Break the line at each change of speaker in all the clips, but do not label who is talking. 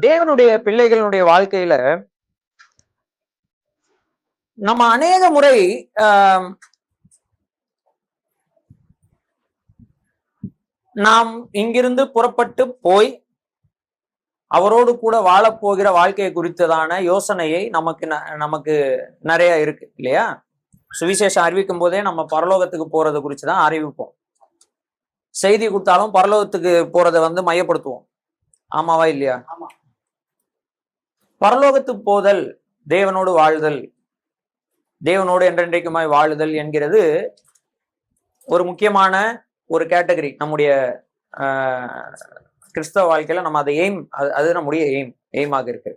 தேவனுடைய பிள்ளைகளுடைய வாழ்க்கையில நம்ம அநேக முறை நாம் இங்கிருந்து புறப்பட்டு போய் அவரோடு கூட வாழப்போகிற வாழ்க்கையை குறித்ததான யோசனையை நமக்கு நிறைய இருக்கு இல்லையா? சுவிசேஷம் அறிவிக்கும் போதே நம்ம பரலோகத்துக்கு போறதை குறிச்சுதான் அறிவிப்போம். செய்தி கொடுத்தாலும் பரலோகத்துக்கு போறதை மையப்படுத்துவோம். ஆமாவா இல்லையா? பரலோகத்துக்கு போதல், தேவனோடு வாழ்தல், தேவனோடு என்றென்றைக்குமாய் வாழுதல் என்கிறது ஒரு முக்கியமான ஒரு கேட்டகரி நம்முடைய கிறிஸ்தவ வாழ்க்கையில. நம்ம அதை அது நம்முடைய எய்மாக இருக்கு.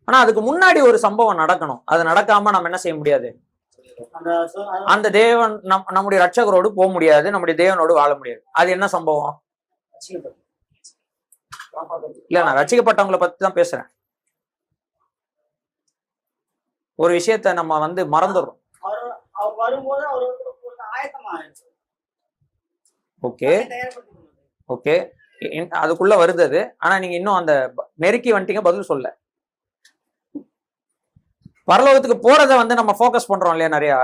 ஆனா அதுக்கு முன்னாடி ஒரு சம்பவம் நடக்கணும். அது நடக்காம நம்ம என்ன செய்ய முடியாது? அந்த தேவன் நம்முடைய ரட்சகரோடு போக முடியாது, நம்முடைய தேவனோடு வாழ முடியாது. அது என்ன சம்பவம்? இல்ல, நான் ரட்சிக்கப்பட்டவங்களை பத்தி தான் பேசுறேன். ஒரு விஷயத்த நம்ம மறந்துடுறோம். ஓகே ஓகே, அதுக்குள்ள வருது அது. ஆனா நீங்க இன்னும் அந்த நெருக்கி வந்துட்டீங்க, பதில் சொல்ல. பரலோகத்துக்கு போறதை நம்ம ஃபோக்கஸ் பண்றோம் இல்லையா நிறையா.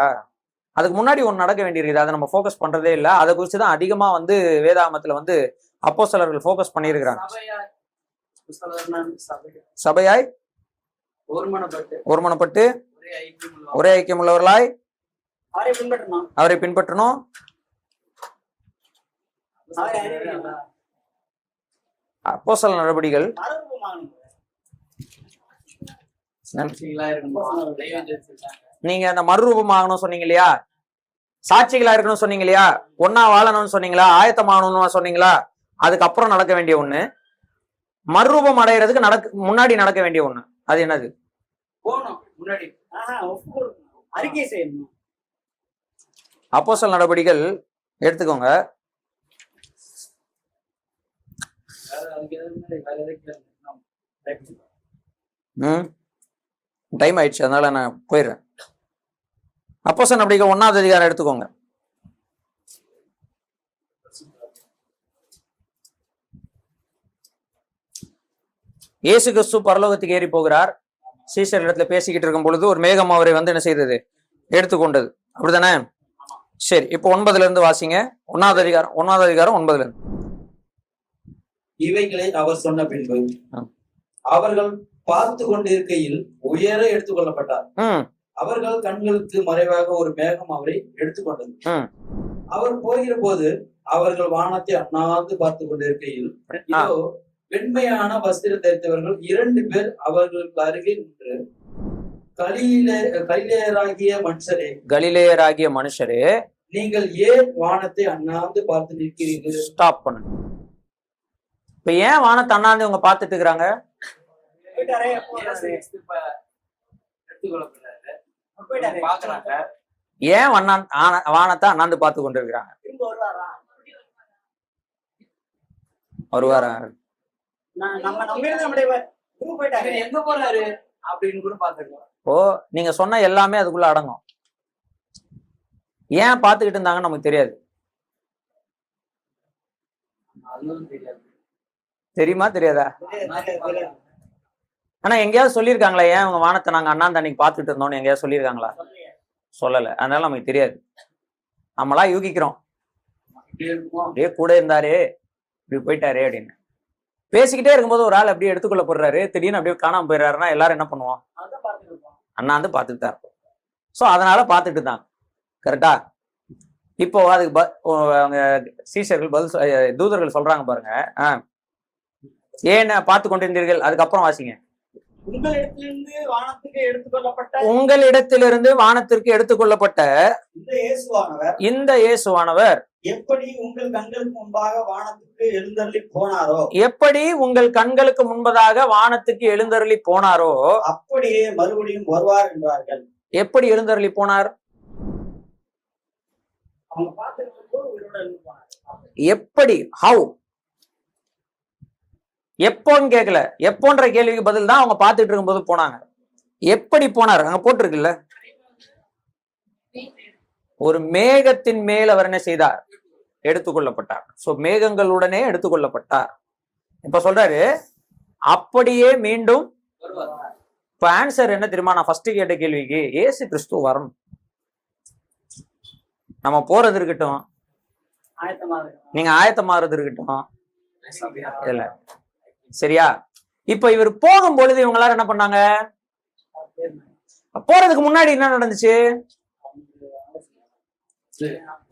அதுக்கு முன்னாடி ஒன்று நடக்க வேண்டியிருக்குது, அதை நம்ம ஃபோக்கஸ் பண்றதே இல்லை. அதை குறிச்சுதான் அதிகமா வேதாகமத்துல அப்போஸ்தலர்கள் ஃபோக்கஸ் பண்ணியிருக்கிறாங்க. சபையாய் ஒருமனப்பட்டு ஒரே ஐக்கியம் உள்ளவர்களாய் அவரை பின்பற்றணும். அப்போஸ்தல நடவடிக்கைகள் நீங்க அந்த மறுரூபமாகணும் சொன்னீங்க இல்லையா, சாட்சிகளா இருக்கணும் சொன்னீங்க இல்லையா, ஒன்னா வாழணும்னு சொன்னீங்களா, ஆயத்தமாகணும்னு சொன்னீங்களா. அதுக்கப்புறம் நடக்க வேண்டிய ஒண்ணு, மறுரூபம் அடைகிறதுக்கு முன்னாடி நடக்க வேண்டிய ஒண்ணு. அது என்னது? அப்போஸ்தல நடவடிக்கைகள் எடுத்துக்கோங்க. டைம் ஆயிடுச்சு, அதனால நான் போயிடுறேன். அப்போஸ்தல நடவடிக்கைகள் 1ஆவது அதிகாரம் எடுத்துக்கோங்க. இயேசு கிறிஸ்து பரலோகத்துக்கு ஏறி போகிறார். சீசர் இடத்துல பேசிக்கிட்டு இருக்கும் பொழுது ஒரு மேகம் அவரை என்ன செய்தது? எடுத்துக்கொண்டது. அப்படித்தானே? சரி, இப்போ 9ல இருந்து வாசிங்க. 1ஆவது அதிகாரம் 9ல இருந்து.
இவைகளை அவர் சொன்ன பின்பு அவர்கள் பார்த்து கொண்டிருக்கையில் உயர எடுத்துக்கொள்ளப்பட்டார். அவர்கள் கண்களுக்கு மறைவாக ஒரு மேகம் அவரை எடுத்துக்கொண்டது. அவர் போகிற போது அவர்கள் வானத்தை அண்ணாந்து பார்த்து கொண்டிருக்கையில் இதோ வெண்மையான வஸ்திரம் தரித்தவர்கள் 2 பேர் அவர்களுக்கு அருகே நின்று,
கலிலேயராகிய மனுஷரே,
நீங்கள் ஏன் வானத்தை அண்ணாந்து பார்த்து நிற்கிறீர்கள்?
ஸ்டாப் பண்ணுங்க. இப்ப ஏன் வானத்தை அண்ணாந்து இவங்க பார்த்துட்டு இருக்கிறாங்க? ஏன் வானத்தை அண்ணாந்து பார்த்து கொண்டு இருக்கிறாங்க? வருவாரா? ஓ, நீங்க சொன்ன எல்லாமே அதுக்குள்ள அடங்கும். ஏன் பாத்துக்கிட்டு இருந்தாங்கன்னு நமக்கு தெரியாது. தெரியுமா தெரியாதா? ஆனா எங்கேயாவது சொல்லியிருக்காங்களா ஏன் உங்க வானத்தை நாங்க அண்ணாந்து அன்னைக்கு பாத்துட்டு இருந்தோம்னு எங்கேயாவது சொல்லியிருக்காங்களா? சொல்லல. அதனால நமக்கு தெரியாது. நம்மளா யூகிக்கிறோம், அப்படியே கூட இருந்தாரு, இப்படி போயிட்டாரு அப்படின்னு. பேசிக்கிட்டே இருக்கும்போது ஒரு ஆள் அப்படியே எடுத்துக்கொள்ளப்படுறாரு, திடீர்னு அப்படியே காணாம போயிடுறாருன்னா எல்லாரும் என்ன பண்ணுவோம்? அண்ணாந்து பார்த்துட்டு தான் இருப்போம். ஸோ அதனால பார்த்துட்டு தான். கரெக்டா? இப்போ அதுக்கு அவங்க சீஷர்கள் தூதர்கள் சொல்றாங்க பாருங்க. ஏன் பார்த்து கொண்டிருந்தீர்கள்? அதுக்கப்புறம் வாசிங்க. உங்களிடத்திலிருந்து வானத்திற்கு எடுத்துக்கொள்ளப்பட்ட இந்த இயேசுவானவர்
எப்படி உங்கள் கண்களுக்கு முன்பாக வானத்துக்கு எழுந்தருளி போனாரோ, அப்படியே மறுபடியும் வருவார் என்றார்கள்.
எப்படி எழுந்தருளி போனார்? எப்படி? ஹவு? எப்போன்னு கேட்கல. எப்போன்ற கேள்விக்கு பதில் தான் அவங்க பார்த்துட்டு இருக்கும்போது போனாங்க. எப்படி போனார்? அங்க போட்டிருக்குல்ல, ஒரு மேகத்தின் மேல் அவர் என்ன செய்தார்? எடுத்துக்கொள்ளப்பட்டார். சோ மேகங்களுடனே எடுத்துக்கொள்ளப்பட்டார். இப்ப சொல்றாரு அப்படியே மீண்டும். இப்ப ஆன்சர் என்ன தெரியுமா? நான் ஃபர்ஸ்ட் கேட்ட கேள்விக்கு இயேசு கிறிஸ்து வரணும். நம்ம போறது இருக்கட்டும், நீங்க ஆயத்தமாறது இருக்கட்டும், இல்ல சரியா? இப்ப இவர் போகும் பொழுது இவங்க எல்லாரும் என்ன பண்ணாங்க? போறதுக்கு முன்னாடி என்ன நடந்துச்சு?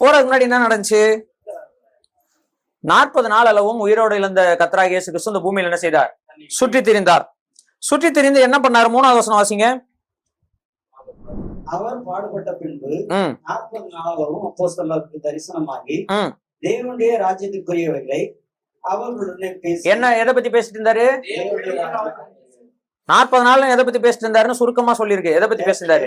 போறதுக்கு முன்னாடி என்ன நடந்துச்சு? 40 நாள் அளவும் உயிரோடு இழந்த கர்த்தராகிய இயேசு கிறிஸ்து இந்த பூமியில் என்ன செய்தார்? சுற்றி திரிந்தார். சுற்றி திரிந்து என்ன பண்ணாரு? 3வது வசனம் வாசிங்க.
அவர் பாடுபட்ட பின்பு 40 நாளாகவும் அப்போஸ்தலருக்கு தரிசனமாகி தேவனுடைய ராஜ்யத்துக்குரியவைகளை அவர்களுடனே பேசி. என்ன எதை பத்தி பேசிட்டு இருந்தாரு? 40 நாள் எதை பத்தி பேசிட்டு இருந்தாருன்னு சுருக்கமா சொல்லியிருக்கு. எதை பத்தி பேசியிருந்தாரு?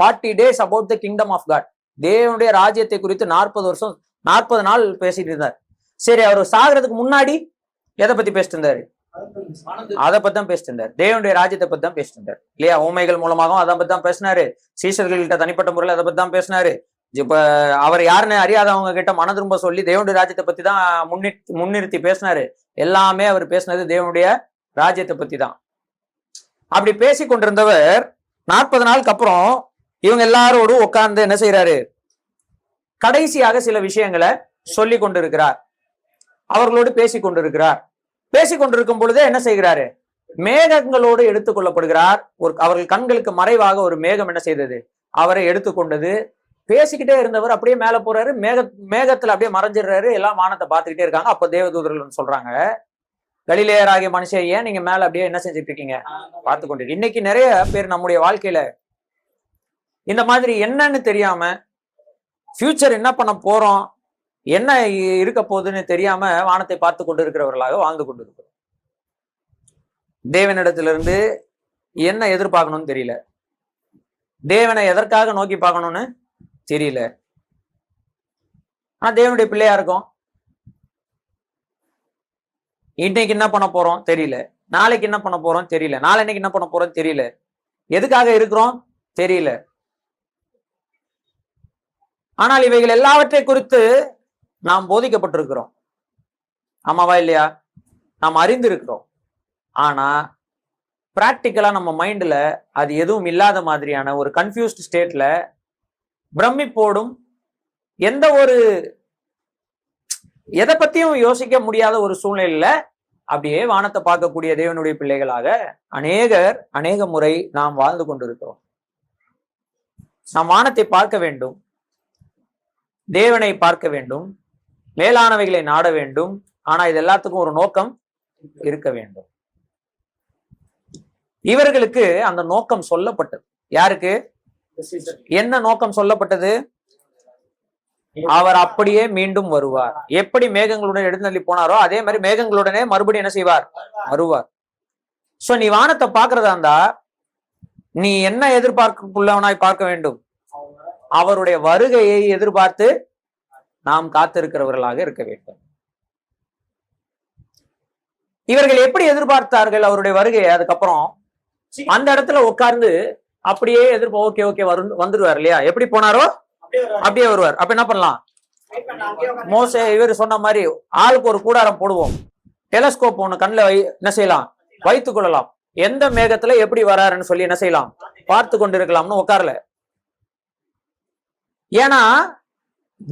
40 days about the kingdom of God. தேவனுடைய ராஜ்யத்தை குறித்து 40 நாள் பேசிட்டு இருந்தார். சரி, அவர் சாகிறதுக்கு முன்னாடி எதை பத்தி பேசிட்டு இருந்தாரு? அதை பத்தி தான் பேசிட்டு இருந்தார். தேவனுடைய ராஜ்யத்தை பத்தி தான் பேசிட்டு இருந்தார் இல்லையா? ஊமைகள் மூலமாகவும் அதை பத்தி தான் பேசினாரு. சீஷர்கள்கிட்ட தனிப்பட்ட முறையில் அதை பத்தி தான் பேசினாரு. இப்ப அவர் யாருன்னு அறியாதவங்க கிட்ட மன திரும்ப சொல்லி தேவனுடைய ராஜ்யத்தை பத்தி தான் முன்னிறுத்தி பேசினாரு. எல்லாமே அவர் பேசினது தேவனுடைய ராஜ்யத்தை பத்தி தான். அப்படி பேசி கொண்டிருந்தவர் 40 நாளுக்கு அப்புறம் இவங்க எல்லாரோடும் உட்கார்ந்து என்ன செய்யறாரு? கடைசியாக சில விஷயங்களை சொல்லி கொண்டிருக்கிறார். அவர்களோடு பேசி கொண்டிருக்கிறார். பேசி கொண்டிருக்கும் பொழுதே என்ன செய்கிறாரு? மேகங்களோடு எடுத்துக்கொள்ளப்படுகிறார். அவர்கள் கண்களுக்கு மறைவாக ஒரு மேகம் என்ன செய்தது? அவரை எடுத்துக்கொண்டது. பேசிக்கிட்டே இருந்தவர் அப்படியே மேல போறாரு. மேகத்துல அப்படியே மறைஞ்சிடுறாரு. எல்லாம் வானத்தை பார்த்துக்கிட்டே இருக்காங்க. அப்ப தேவதூதர்கள் சொல்றாங்க, கலிலேயராகிய மனுஷன், ஏன் நீங்க மேல அப்படியே என்ன செஞ்சுட்டு இருக்கீங்க? பார்த்து கொண்டு. இன்னைக்கு நிறைய பேர் நம்முடைய வாழ்க்கையில இந்த மாதிரி என்னன்னு தெரியாம, ஃபியூச்சர் என்ன பண்ண போறோம், என்ன இருக்க போகுதுன்னு தெரியாம வானத்தை பார்த்து கொண்டு இருக்கிறவர்களாக வாழ்ந்து கொண்டு இருக்கிறோம். தேவனிடத்திலிருந்து என்ன எதிர்பார்க்கணும்னு தெரியல. தேவனை எதற்காக நோக்கி பார்க்கணும்னு தெரியல. ஆனா தேவனுடைய பிள்ளையா இருக்கும். இன்னைக்கு என்ன பண்ண போறோம் தெரியல. நாளைக்கு என்ன பண்ண போறோம் தெரியல. நாளைக்கு என்ன பண்ண போறோம் தெரியல. எதுக்காக இருக்கிறோம் தெரியல. ஆனால் இவைகள் எல்லாவற்றை குறித்து நாம் போதிக்கப்பட்டிருக்கிறோம். ஆமாவா இல்லையா? நாம் அறிந்திருக்கிறோம். ஆனா பிராக்டிக்கலா நம்ம மைண்ட்ல அது எதுவும் இல்லாத மாதிரியான ஒரு கன்ஃபியூஸ்ட் ஸ்டேட்ல பிரமிப்போடும் எந்த ஒரு எதை பத்தியும் யோசிக்க முடியாத ஒரு சூழ்நிலையில அப்படியே வானத்தை பார்க்கக்கூடிய தேவனுடைய பிள்ளைகளாக அநேக முறை நாம் வாழ்ந்து கொண்டிருக்கிறோம். நாம் வானத்தை பார்க்க வேண்டும், தேவனை பார்க்க வேண்டும், மேலானவைகளை நாட வேண்டும். ஆனா இது எல்லாத்துக்கும் ஒரு நோக்கம் இருக்க வேண்டும். இவர்களுக்கு அந்த நோக்கம் சொல்லப்பட்டது. யாருக்கு? என்ன நோக்கம் சொல்லப்பட்டது? அவர் அப்படியே மீண்டும் வருவார். எப்படி மேகங்களுடன் எழுந்தள்ளி போனாரோ அதே மாதிரி மேகங்களுடனே மறுபடியும் என்ன செய்வார்? வருவார். சோ நீ வானத்தை பார்க்கறதா இருந்தா நீ என்ன எதிர்பார்ப்புள்ளவனாய் பார்க்க வேண்டும்? அவருடைய வருகையை எதிர்பார்த்து நாம் காத்திருக்கிறவர்களாக இருக்க வேண்டும். இவர்கள் எப்படி எதிர்பார்த்தார்கள் அவருடைய வருகையை? அதுக்கப்புறம் அந்த இடத்துல உட்கார்ந்து அப்படியே ஓகே வந்துருவார் இல்லையா? எப்படி போனாரோ அப்படியே வருவார். அப்ப என்ன பண்ணலாம்? மோசே இவர் சொன்ன மாதிரி ஆளுக்கு ஒரு கூடாரம் போடுவோம், டெலஸ்கோப் ஒண்ணு கண்ணுல என்ன செய்யலாம்? வைத்துக் கொள்ளலாம். எந்த மேகத்துல எப்படி வராருன்னு சொல்லி என்ன செய்யலாம்? பார்த்து கொண்டிருக்கலாம்னு உட்காரல. ஏன்னா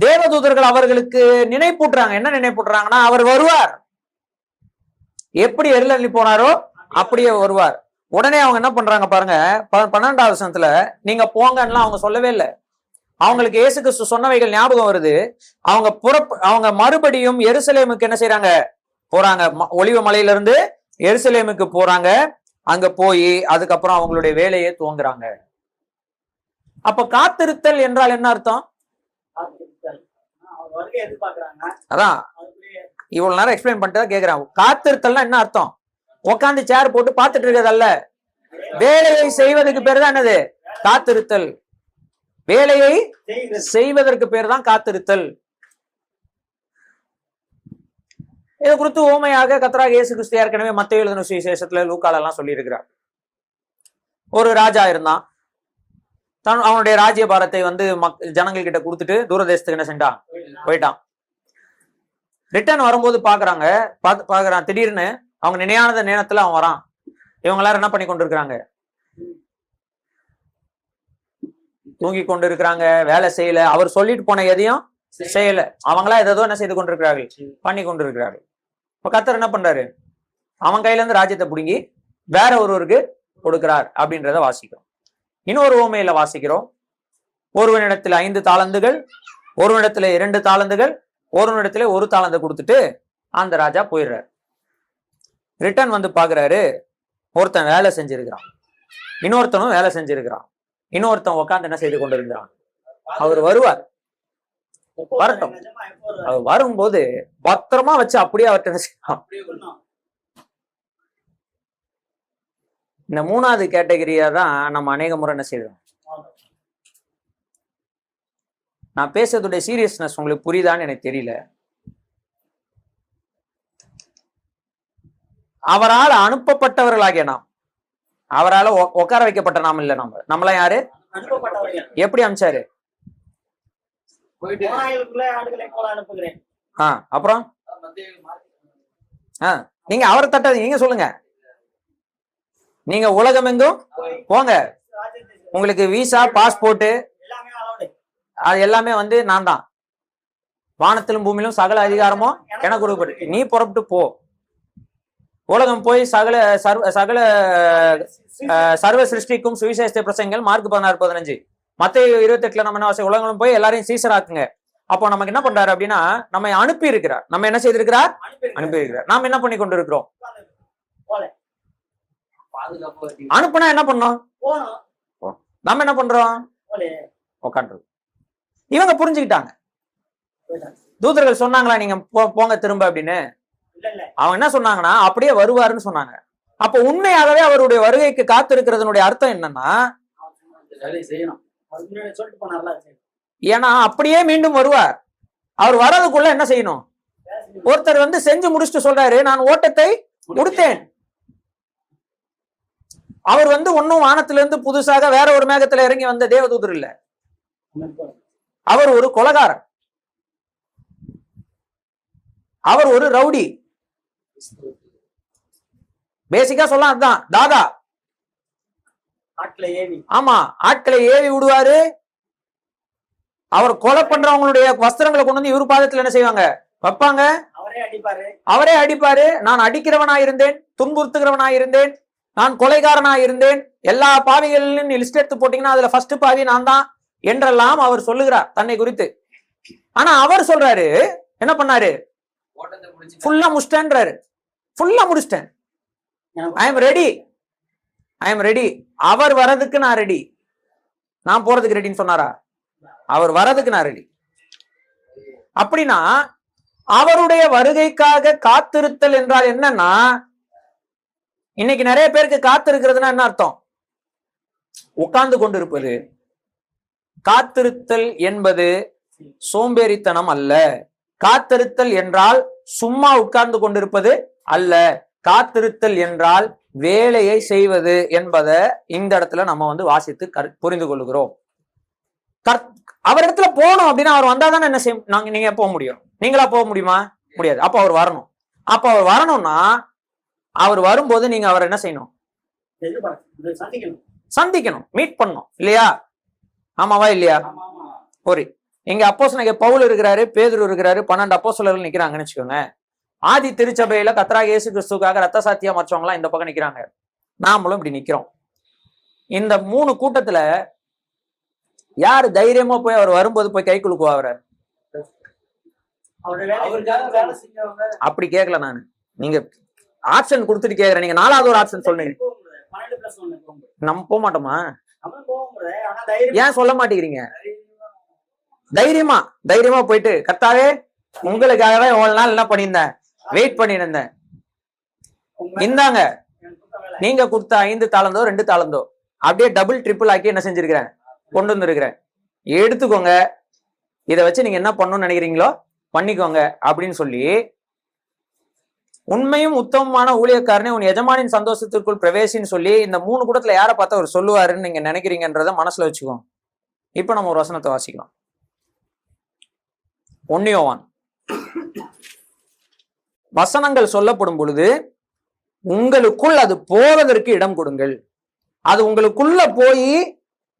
தேவதூதர்கள் அவர்களுக்கு நினைப்பூட்டுறாங்க. என்ன நினைப்பூட்டுறாங்கன்னா, அவர் வருவார். எப்படி எருளி போனாரோ அப்படியே வருவார். உடனே அவங்க என்ன பண்றாங்க பாருங்க, 12வது வசனத்துல நீங்க போங்கன்னா அவங்க சொல்லவே இல்லை. அவங்களுக்கு இயேசு கிறிஸ்து சொன்னவைகள் ஞாபகம் வருது. அவங்க மறுபடியும் எருசலேமுக்கு என்ன செய்யறாங்க? போறாங்க. ஒலிவ மலையில இருந்து எருசலேமுக்கு போறாங்க. அங்க போய் அதுக்கப்புறம் அவங்களுடைய வேலையை துவங்குறாங்க. அப்ப காத்திருத்தல் என்றால் என்ன அர்த்தம்? அதான் இவ்வளவு நேரம் எக்ஸ்பிளைன் பண்ணிட்டு கேக்குறான். காத்திருத்தல்னா என்ன அர்த்தம்? உட்காந்து சேர் போட்டு பார்த்துட்டு இருக்கிறதல்ல. வேலையை செய்வதற்கு பேர் தான் என்னது? காத்திருத்தல். வேலையை செய்வதற்கு பேர் தான் காத்திருத்தல். இதை குறித்து ஓமையாக கர்த்தராகிய இயேசு கிறிஸ்து ஏற்கனவே மத்தேயு எழுதின சுவிசேஷத்துல, லூக்கால எல்லாம் சொல்லி இருக்கிறார். ஒரு ராஜா இருந்தான். அவனுடைய ராஜ்ய பாரத்தை ஜனங்கள் கிட்ட கொடுத்துட்டு தூரதேசத்துக்கு என்ன செஞ்சான்? போயிட்டான்.
ரிட்டர்ன் வரும்போது பாக்குறான் திடீர்னு அவங்க நினையாத நேரத்துல அவன் வரான். இவங்க எல்லாரும் என்ன பண்ணி கொண்டிருக்கிறாங்க? தூங்கி கொண்டு இருக்கிறாங்க, வேலை செய்யல. அவர் சொல்லிட்டு போன எதையும் செய்யல. அவங்களா ஏதோ என்ன செய்து கொண்டிருக்கிறார்கள், பண்ணி கொண்டிருக்கிறார்கள். இப்ப கர்த்தர் என்ன பண்றாரு? அவன் கையில இருந்து ராஜ்யத்தை பிடுங்கி வேற ஒருவருக்கு கொடுக்கிறார் அப்படின்றத வாசிக்கிறோம். இன்னொரு உவமையில வாசிக்கிறோம். ஒருவனிடத்துல 5 தாலந்துகள், ஒருவனிடத்துல 2 தாலந்துகள், ஒருவனிடத்துல 1 தாலந்து கொடுத்துட்டு அந்த ராஜா போயிடுறாரு. ரிட்டர்ன் வந்து பாக்குறாரு, ஒருத்தன் வேலை செஞ்சிருக்கிறான், இன்னொருத்தனும் வேலை செஞ்சிருக்கிறான், இன்னொருத்தன் உட்காந்து என்ன செய்து கொண்டிருக்கிறான். அவர் வருவார், வரட்டும். அவர் வரும்போது பத்திரமா வச்சு அப்படியே அவர்கிட்ட இந்த 3வது கேட்டகரியா தான் நம்ம அநேக முறை என்ன செய்யறோம். நான் பேசுறதுடைய சீரியஸ்னஸ் உங்களுக்கு புரியுதான்னு எனக்கு தெரியல. அவரால் அனுப்பப்பட்டவர்களாகிய நாம், அவரால் உட்கார வைக்கப்பட்ட நாம் இல்ல. நம்மளாம் யாரு? எப்படி அனுப்பிச்சாரு? அப்புறம் நீங்க அவரை தட்டாதீங்க, நீங்க சொல்லுங்க. நீங்க உலகம் எங்கும் போங்க, உங்களுக்கு விசா பாஸ்போர்ட் அது எல்லாமே வந்து நான் தான். வானத்திலும் பூமியிலும் சகல அதிகாரமும் எனக்கு கொடுக்கப்பட்டு நீ புறப்பட்டு போ. உலகம் போய் சகல சர்வ சிருஷ்டிக்கும் சுவிசேஷத்தை பிரசங்கள். மார்க் 16:15. மத்தேயு 28 நம்ம என்ன உலகம் போய் எல்லாரையும் சீசராக்குங்க. அப்போ நமக்கு என்ன பண்றாரு அப்படின்னா, நம்ம அனுப்பி இருக்கிறார். நம்ம என்ன செய்திருக்கிறார்? அனுப்பி இருக்கிறார். நாம் என்ன பண்ணி கொண்டு இருக்கிறோம்? அனுப்புனா என்ன பண்ணோம்? நம்ம என்ன பண்றோம்? உட்காந்து. இவங்க புரிஞ்சுக்கிட்டாங்க. தூதர்கள் சொன்னாங்களா நீங்க போங்க திரும்ப அப்படின்னு? அவங்க என்ன சொன்னாங்கன்னா அப்படியே வருவாருன்னு சொன்னாங்க. அப்ப உண்மையாகவே அவருடைய வருகைக்கு காத்திருக்கிறதுனுடைய அர்த்தம் என்னன்னா, ஏன்னா அப்படியே மீண்டும் வருவார். அவர் வர்றதுக்குள்ள என்ன செய்யணும்? ஒருத்தர் வந்து செஞ்சு முடிச்சுட்டு சொல்றாரு, நான் ஓட்டத்தை முடித்தேன். அவர் வந்து ஒன்னும் வானத்திலிருந்து இருந்து புதுசாக வேற ஒரு மேகத்துல இறங்கி வந்த தேவதூதர் இல்ல. அவர் ஒரு கொலைகாரன், அவர் ஒரு ரவுடி. பேசிக்கா சொல்லலாம் அதுதான் தாதா. ஆமா, ஆட்களை ஏவி விடுவாரு. அவர் கொலை பண்றவங்களுடைய வஸ்திரங்களை கொண்டு வந்து இவரு பாதத்துல என்ன செய்வாங்க? வைப்பாங்க. அவரே அடிப்பாரு. நான் அடிக்கிறவனாயிருந்தேன், துன்புறுத்துகிறவனாயிருந்தேன், நான் கொலைகாரனாயிருந்தேன், எல்லா பாவிகளிலும் லிஸ்ட் எடுத்து போட்டீங்கன்னா அதுல ஃபர்ஸ்ட் பாவி நான் தான் என்றெல்லாம் அவர் சொல்லுகிறார் தன்னை குறித்து. ஆனா அவர் சொல்றாரு, என்ன பண்ணாரு? ஃபுல்லா முடிச்சிட்டேன்றாரு. ஃபுல்லா முடிச்சிட்டேன். I am ready, I am ready. அவர் வரதுக்கு நான் ரெடி. நான் போறதுக்கு ரெடின்னு சொன்னாரா? அவர் வரதுக்கு நான் ரெடி. அப்படின்னா அவருடைய வருகைக்காக காத்திருத்தல் என்றால் என்னன்னா, இன்னைக்கு நிறைய பேருக்கு காத்திருக்கிறதுனா என்ன அர்த்தம்? உட்கார்ந்து கொண்டிருப்பது. காத்திருத்தல் என்பது சோம்பேறித்தனம் அல்ல. காத்திருத்தல் என்றால் சும்மா உட்கார்ந்து கொண்டிருப்பது அல்ல. காத்திருத்தல் என்றால் வேலையை செய்வது என்பதை இந்த இடத்துல நம்ம வந்து வாசித்து புரிந்து கொள்கிறோம். அவரிடத்துல போகணும் அப்படின்னா அவர் வந்தாதானே என்ன செய்ய நீங்க போக முடியும். நீங்களா போக முடியுமா? முடியாது. அப்ப அவர் வரணும். அப்ப அவர் வரணும்னா அவர் வரும்போது நீங்க அவர் என்ன செய்யணும்? சந்திக்கணும், மீட் பண்ணணும் இல்லையா? ஆமாவா இல்லையா? ஒரு இங்க அப்போஸ்தலனாகிய பவுல் இருக்கிறாரு, பேதுரு இருக்கிறாரு, 12 அப்போஸ்தலர்கள் நிக்கிறாங்கன்னு வச்சுக்கோங்க. ஆதி திருச்சபையில கர்த்தராகிய இயேசு கிறிஸ்துவுக்காக ரத்த சாட்சியா மற்றவங்க எல்லாம் இந்த பக்கம் நிக்கிறாங்க, நாமளும் இப்படி நிக்கிறோம். இந்த 3 கூட்டத்துல யாரு தைரியமா போய் அவர் வரும்போது போய் கை குலுக்குவா? அவரை அப்படி கேட்கல நானு. நீங்க ஆப்ஷன் கொடுத்துட்டு கேக்குறேன். நீங்க 4வது ஒரு ஆப்ஷன் சொன்னீங்க. நம்ம போக மாட்டோமா? ஏன் சொல்ல மாட்டேங்கிறீங்க? தைரியமா போயிட்டு, கர்த்தாவே உங்களுக்காகவே இவ்வளவு நாள் என்ன பண்ணியிருந்தேன், வெயிட் பண்ணியிருந்தேன், இந்தாங்க நீங்க கொடுத்த 5 தாளந்தோ 2 தாளந்தோ அப்படியே டபுள் ட்ரிபிள் ஆக்கி என்ன செஞ்சிருக்கிறேன், கொண்டு வந்திருக்கிறேன், எடுத்துக்கோங்க, இதை வச்சு நீங்க என்ன பண்ணணும்னு நினைக்கிறீங்களோ பண்ணிக்கோங்க அப்படின்னு சொல்லி, உண்மையும் உத்தமமான ஊழியக்காரனே உன் எஜமானின் சந்தோஷத்திற்குள் பிரவேசின்னு சொல்லி இந்த 3 கூட்டத்துல யாரை பார்த்தா அவர் சொல்லுவாருன்னு நீங்க நினைக்கிறீங்கன்றத மனசுல வச்சுக்கோங்க. இப்ப நம்ம ஒரு வசனத்தை வாசிக்கலாம். 1 யோவான் வசனங்கள் சொல்லப்படும் பொழுது உங்களுக்குள் அது போவதற்கு இடம் கொடுங்கள். அது உங்களுக்குள்ள போய்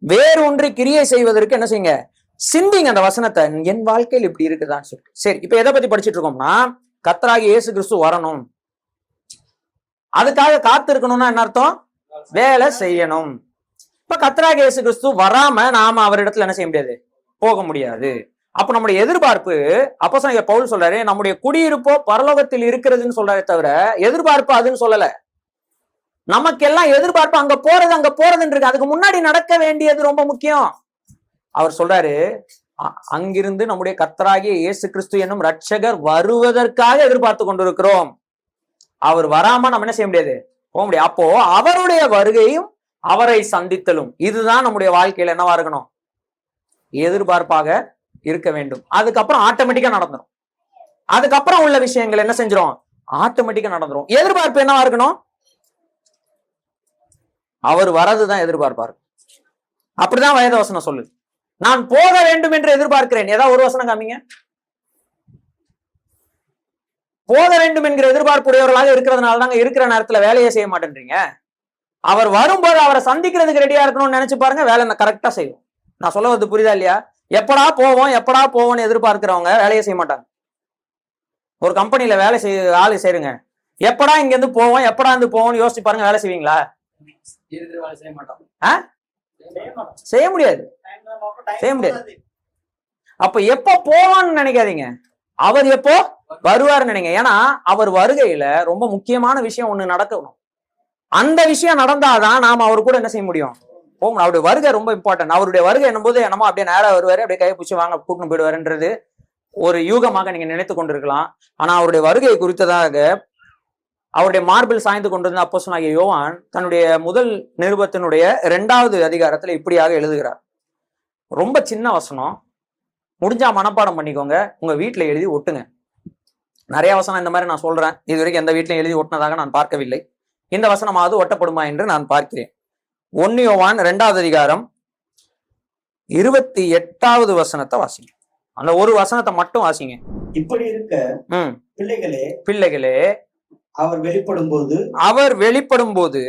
வேறொன்று கிரியை செய்வதற்கு என்ன செய்யுங்க, சிந்திங்க அந்த வசனத்தை. என் வாழ்க்கையில் இப்படி இருக்குதான்னு சொல்லி. சரி, இப்ப எதை பத்தி படிச்சுட்டு இருக்கோம்னா, கர்த்தராகிய இயேசு கிறிஸ்து வரணும், அதுக்காக காத்து இருக்கணும்னா என்ன அர்த்தம்? வேலை செய்யணும். இப்ப கர்த்தராகிய இயேசு கிறிஸ்து வராம நாம அவரிடத்துல என்ன செய்ய முடியாது, போக முடியாது. அப்ப நம்முடைய எதிர்பார்ப்பு, அப்போஸ்தலனாகிய பவுல் சொல்றாரு, நம்முடைய குடியிருப்போ பரலோகத்தில் இருக்கிறதுன்னு சொல்றாரே தவிர எதிர்பார்ப்பு அதுன்னு சொல்லல. நமக்கெல்லாம் எதிர்பார்ப்பு அங்க போறதுன்னு இருக்கு. அதுக்கு முன்னாடி நடக்க வேண்டியது ரொம்ப முக்கியம். அவர் சொல்றாரு, அங்கிருந்து நம்முடைய கர்த்தராகிய இயேசு கிறிஸ்து என்னும் ரட்சகர் வருவதற்காக எதிர்பார்த்து கொண்டிருக்கிறோம். அவர் வராம நம்ம என்ன செய்ய முடியாது, போக முடியாது. அப்போ அவருடைய வருகையும் அவரை சந்தித்தலும், இதுதான் நம்முடைய வாழ்க்கையில என்னவா இருக்கணும், எதிர்பார்ப்பாக இருக்க வேண்டும். அதுக்கப்புறம் ஆட்டோமேட்டிக்கா நடந்துரும். அதுக்கப்புறம் உள்ள விஷயங்கள் என்ன செஞ்சிரும், ஆட்டோமேட்டிக்கா நடந்துரும். எதிர்பார்ப்பு என்னவா இருக்கணும், அவர் வரதுதான் எதிர்பார்ப்பாரு. அப்படிதான் வேத வசனம் சொல்லுது. நான் போக வேண்டும் என்று எதிர்பார்க்கிறேன். ஏதாவது ஒரு வசனம் காமிங்க. போக வேண்டும் என்கிற எதிர்பார்ப்புடையவர்களாக இருக்கிறதுனால தாங்க இருக்கிற நேரத்துல வேலையை செய்ய மாட்டேன்றீங்க. அவர் வரும்போது அவரை சந்திக்கிறதுக்கு ரெடியா இருக்கணும்னு நினைச்சு பாருங்க, வேலை கரெக்டா செய்யும். நான் சொல்ல வந்து புரியுதா இல்லையா? எப்படா போவோம்னு எதிர்பார்க்கிறவங்க வேலையை செய்ய மாட்டாங்க. ஒரு கம்பெனில வேலை ஆளு செய்யுங்க, எப்படா இங்க இருந்து போவோம்னு யோசிச்சு பாருங்க, வேலை செய்வீங்களா? செய்ய முடியாது. அப்ப எப்போ போவான்னு நினைக்காதீங்க, அவர் எப்போ வருவாருன்னு நினைங்க. ஏன்னா அவர் வருகையில ரொம்ப முக்கியமான விஷயம் ஒண்ணு நடக்கணும். அந்த விஷயம் நடந்தாதான் நாம அவர் கூட என்ன செய்ய முடியும், போகணும். அவருடைய வருகை ரொம்ப இம்பார்ட்டன்ட். அவருடைய வருகை என்னும்போது என்னமோ அப்படியே நேரா வருவாரு, அப்படியே கையை பிடிச்சி வாங்க கூட்டின்னு போயிடுவாருன்றது ஒரு யூகமாக நீங்க நினைத்து கொண்டிருக்கலாம். ஆனா அவருடைய வருகை குறித்ததாக அவருடைய மார்பில் சாய்ந்து கொண்டிருந்த அப்போஸ்தலனாகிய யோவான் தன்னுடைய முதல் நிருபத்தினுடைய 2வது அதிகாரத்துல இப்படியாக எழுதுகிறார். ரொம்ப சின்ன வசனம், முடிஞ்சா மனப்பாடம் பண்ணிக்கோங்க, உங்க வீட்டுல எழுதி ஒட்டுங்க. நிறைய வசனம் இந்த மாதிரி நான் சொல்றேன், இது வரைக்கும் எந்த வீட்லையும் எழுதி ஒட்டினதாக நான் பார்க்கவில்லை. இந்த வசனமாவது ஒட்டப்படுமா என்று நான் பார்க்கிறேன். 1 யோவான் 2வது அதிகாரம் 28வது வசனத்தை வாசிங்க. அந்த ஒரு வசனத்தை மட்டும் வாசிங்க.
இப்படி இருக்க பிள்ளைகளே அவர் வெளிப்படும் போது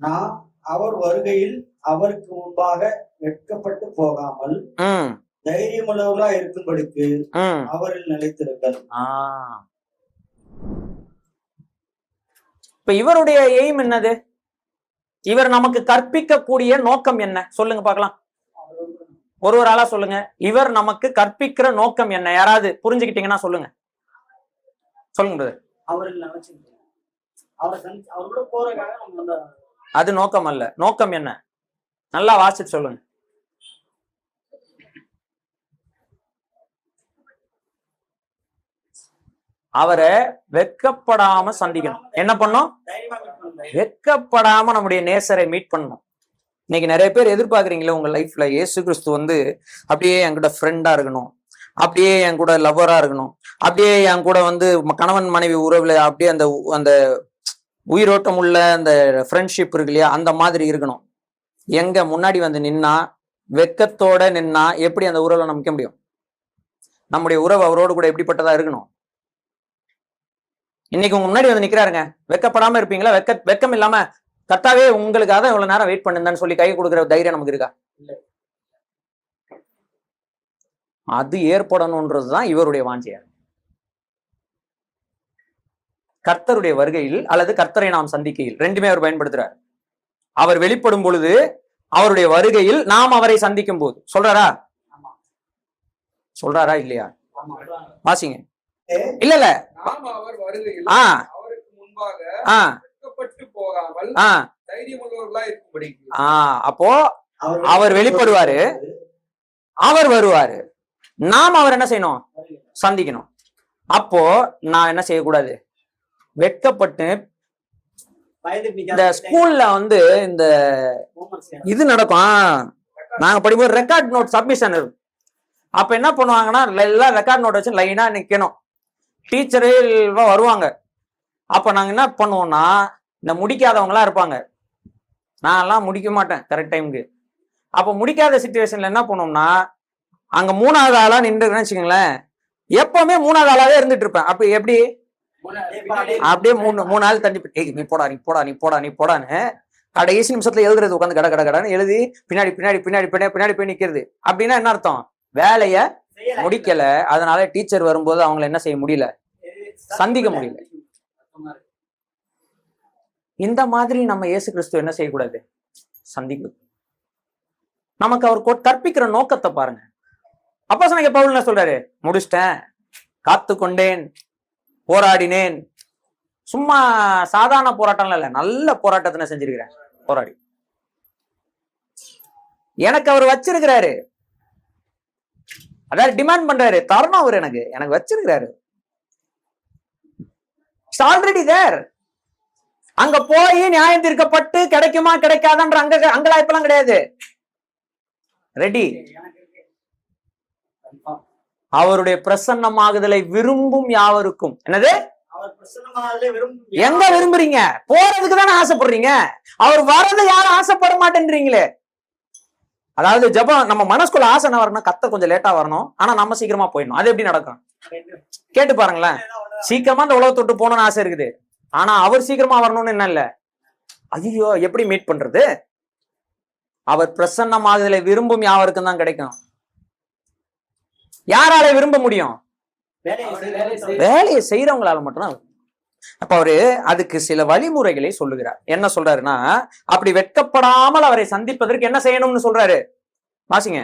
நாம் அவர் வருகையில் அவருக்கு முன்பாக வெட்கப்பட்டு போகாமல் தைரியமுள்ளவர்களா இருக்கும்படிக்கு அவரில் நிலைத்திருங்கள்.
இப்ப இவருடைய எய்ம் என்னது, இவர் நமக்கு கற்பிக்கக்கூடிய நோக்கம் என்ன சொல்லுங்க பார்க்கலாம். ஒரு ஆளா சொல்லுங்க, இவர் நமக்கு கற்பிக்கிற நோக்கம் என்ன? யாராவது புரிஞ்சுக்கிட்டீங்கன்னா சொல்லுங்க. சொல்லுங்க. அது நோக்கம் அல்ல. நோக்கம் என்ன? நல்லா வாசிச்சு சொல்லுங்க. அவரை வெட்கப்படாம சந்திக்கணும். என்ன பண்ணும்? வெட்கப்படாம நம்முடைய நேசரை மீட் பண்ணணும். இன்னைக்கு நிறைய பேர் எதிர்பார்க்குறீங்களே உங்க லைஃப்ல, இயேசு கிறிஸ்து வந்து அப்படியே என் கூட ஃப்ரெண்டா இருக்கணும், அப்படியே என் கூட லவ்வரா இருக்கணும், அப்படியே என் கூட வந்து கணவன் மனைவி உறவுல அப்படியே அந்த அந்த உயிரோட்டம் உள்ள அந்த ஃப்ரெண்ட்ஷிப் இருக்கு இல்லையா, அந்த மாதிரி இருக்கணும். எங்க முன்னாடி வந்து நின்னா, வெட்கத்தோட நின்னா எப்படி அந்த உறவை நம்பிக்க முடியும்? நம்முடைய உறவு அவரோடு கூட எப்படிப்பட்டதா இருக்கணும்? இன்னைக்கு உங்க முன்னாடி வந்து நிக்கிறாருங்க, வெக்கப்படாம இருப்பீங்களா? வெக்கம் இல்லாம கர்த்தாவே உங்களுக்காக தான் இவ்வளவு நேரம் வெயிட் பண்ணுன்னு சொல்லி கை கொடுக்குற தைரியம் நமக்கு இருக்கா? அது ஏற்படணும்ன்றதுதான் இவருடைய வாஞ்சியா. கர்த்தருடைய வருகையில் அல்லது கர்த்தரை நாம் சந்திக்கையில், ரெண்டுமே அவர் பயன்படுத்துறார். அவர் வெளிப்படும் பொழுது, அவருடைய வருகையில் நாம் அவரை சந்திக்கும் போது. சொல்றாரா இல்லையா? வாசிங்க. இல்ல அப்போ அவர் வெளிப்படுவாரு, அவர் வருவாரு, நாம் அவர் என்ன செய்யணும்? சந்திக்கணும். அப்போ நான் என்ன செய்யக்கூடாது? வெட்கப்பட்டு. இந்த ஸ்கூல்ல வந்து இந்த இது நடக்கும், நாங்க படிக்கும்போது ரெக்கார்ட் நோட் சப்மிஷன் இருக்கும். அப்ப என்ன பண்ணுவாங்கன்னா, எல்லாம் ரெக்கார்ட் நோட் வச்சு லைனா நிக்கணும். டீச்சரு வருவாங்க. அப்ப நாங்க என்ன பண்ணுவோம்னா, இந்த முடிக்காதவங்க எல்லாம் இருப்பாங்க, நான் எல்லாம் முடிக்க மாட்டேன் கரெக்ட் டைமுக்கு. அப்ப முடிக்காத சிச்சுவேஷன்ல என்ன பண்ணுவோம்னா, அங்க 3வது ஆளா நின்றுன்னு வச்சுக்கோங்களேன், எப்பவுமே 3வது ஆளாவே இருந்துட்டு இருப்பேன். அப்ப எப்படி அப்படியே மூணு நாள் தண்ணி நீ போடா நீ போடா நீ போடா நீ போடான்னு கடைசி நிமிஷத்துல எழுதுறது, உட்காந்து கட கட கடன்னு எழுதி பின்னாடி பின்னாடி பின்னாடி பின்னாடி பின்னாடி போய் நிக்கிறது. அப்படின்னா என்ன அர்த்தம்? வேலைய முடிக்கல, அதனால டீச்சர் வரும்போது அவங்களை என்ன செய்ய முடியல, சந்திக்க முடியல. இந்த மாதிரி நம்ம இயேசு கிறிஸ்து என்ன செய்யக்கூடாது, சந்திக்க. நமக்கு அவர் கற்பிக்கிற நோக்கத்தை பாருங்க. அப்போஸ்தலனாகிய பவுல் என்ன சொல்றாரு? முடிச்சிட்டேன், காத்து கொண்டேன், போராடினேன். சும்மா சாதாரண போராட்டம்லாம் இல்ல, நல்ல போராட்டத்தை செஞ்சிருக்கிறேன், போராடி. எனக்கு அவர் வச்சிருக்கிறாரு, அதாவது டிமாண்ட் பண்றாரு, தரணும் அவர் எனக்கு வச்சிருக்கிறாரு. Already there. அங்க போய் நியாயம் தீர்க்கப்பட்டு கிடைக்குமா கிடைக்காதன்ற அங்கலாய்ப்பெல்லாம் கிடையாது. ரெடி. அவருடைய பிரசன்னமாகுதலை விரும்பும் யாவருக்கும். என்னது? எங்க விரும்புறீங்க? போறதுக்கு தானே ஆசைப்படுறீங்க. அவர் வரது யாரும் ஆசைப்பட மாட்டேன்றீங்களே. அதாவது ஜெபம் நம்ம மனசுக்குள்ள ஆசை என்ன வரணும், கத்த கொஞ்சம் லேட்டா வரணும், ஆனா நம்ம சீக்கிரமா போயிடணும். அது எப்படி நடக்கும்? கேட்டு பாருங்களேன். சீக்கிரமா இந்த உலகத்தை விட்டு போகணும்னு ஆசை இருக்குது, ஆனா அவர் சீக்கிரமா வரணும்னு என்ன இல்ல. ஐயோ, எப்படி மீட் பண்றது? அவர் பிரசன்னமாகுதலை விரும்பும் யாவருக்கும் தான் கிடைக்கும். யாரால விரும்ப முடியும்? வேலையை செய்யறவங்களால மட்டும்தான். அப்ப அவரு அதுக்கு சில வழிமுறைகளை சொல்லுகிறார். என்ன சொல்றாருன்னா, அப்படி வெட்கப்படாமல் அவரை சந்திப்பதற்கு என்ன செய்யணும்னு சொல்றாரு. வாசிங்க.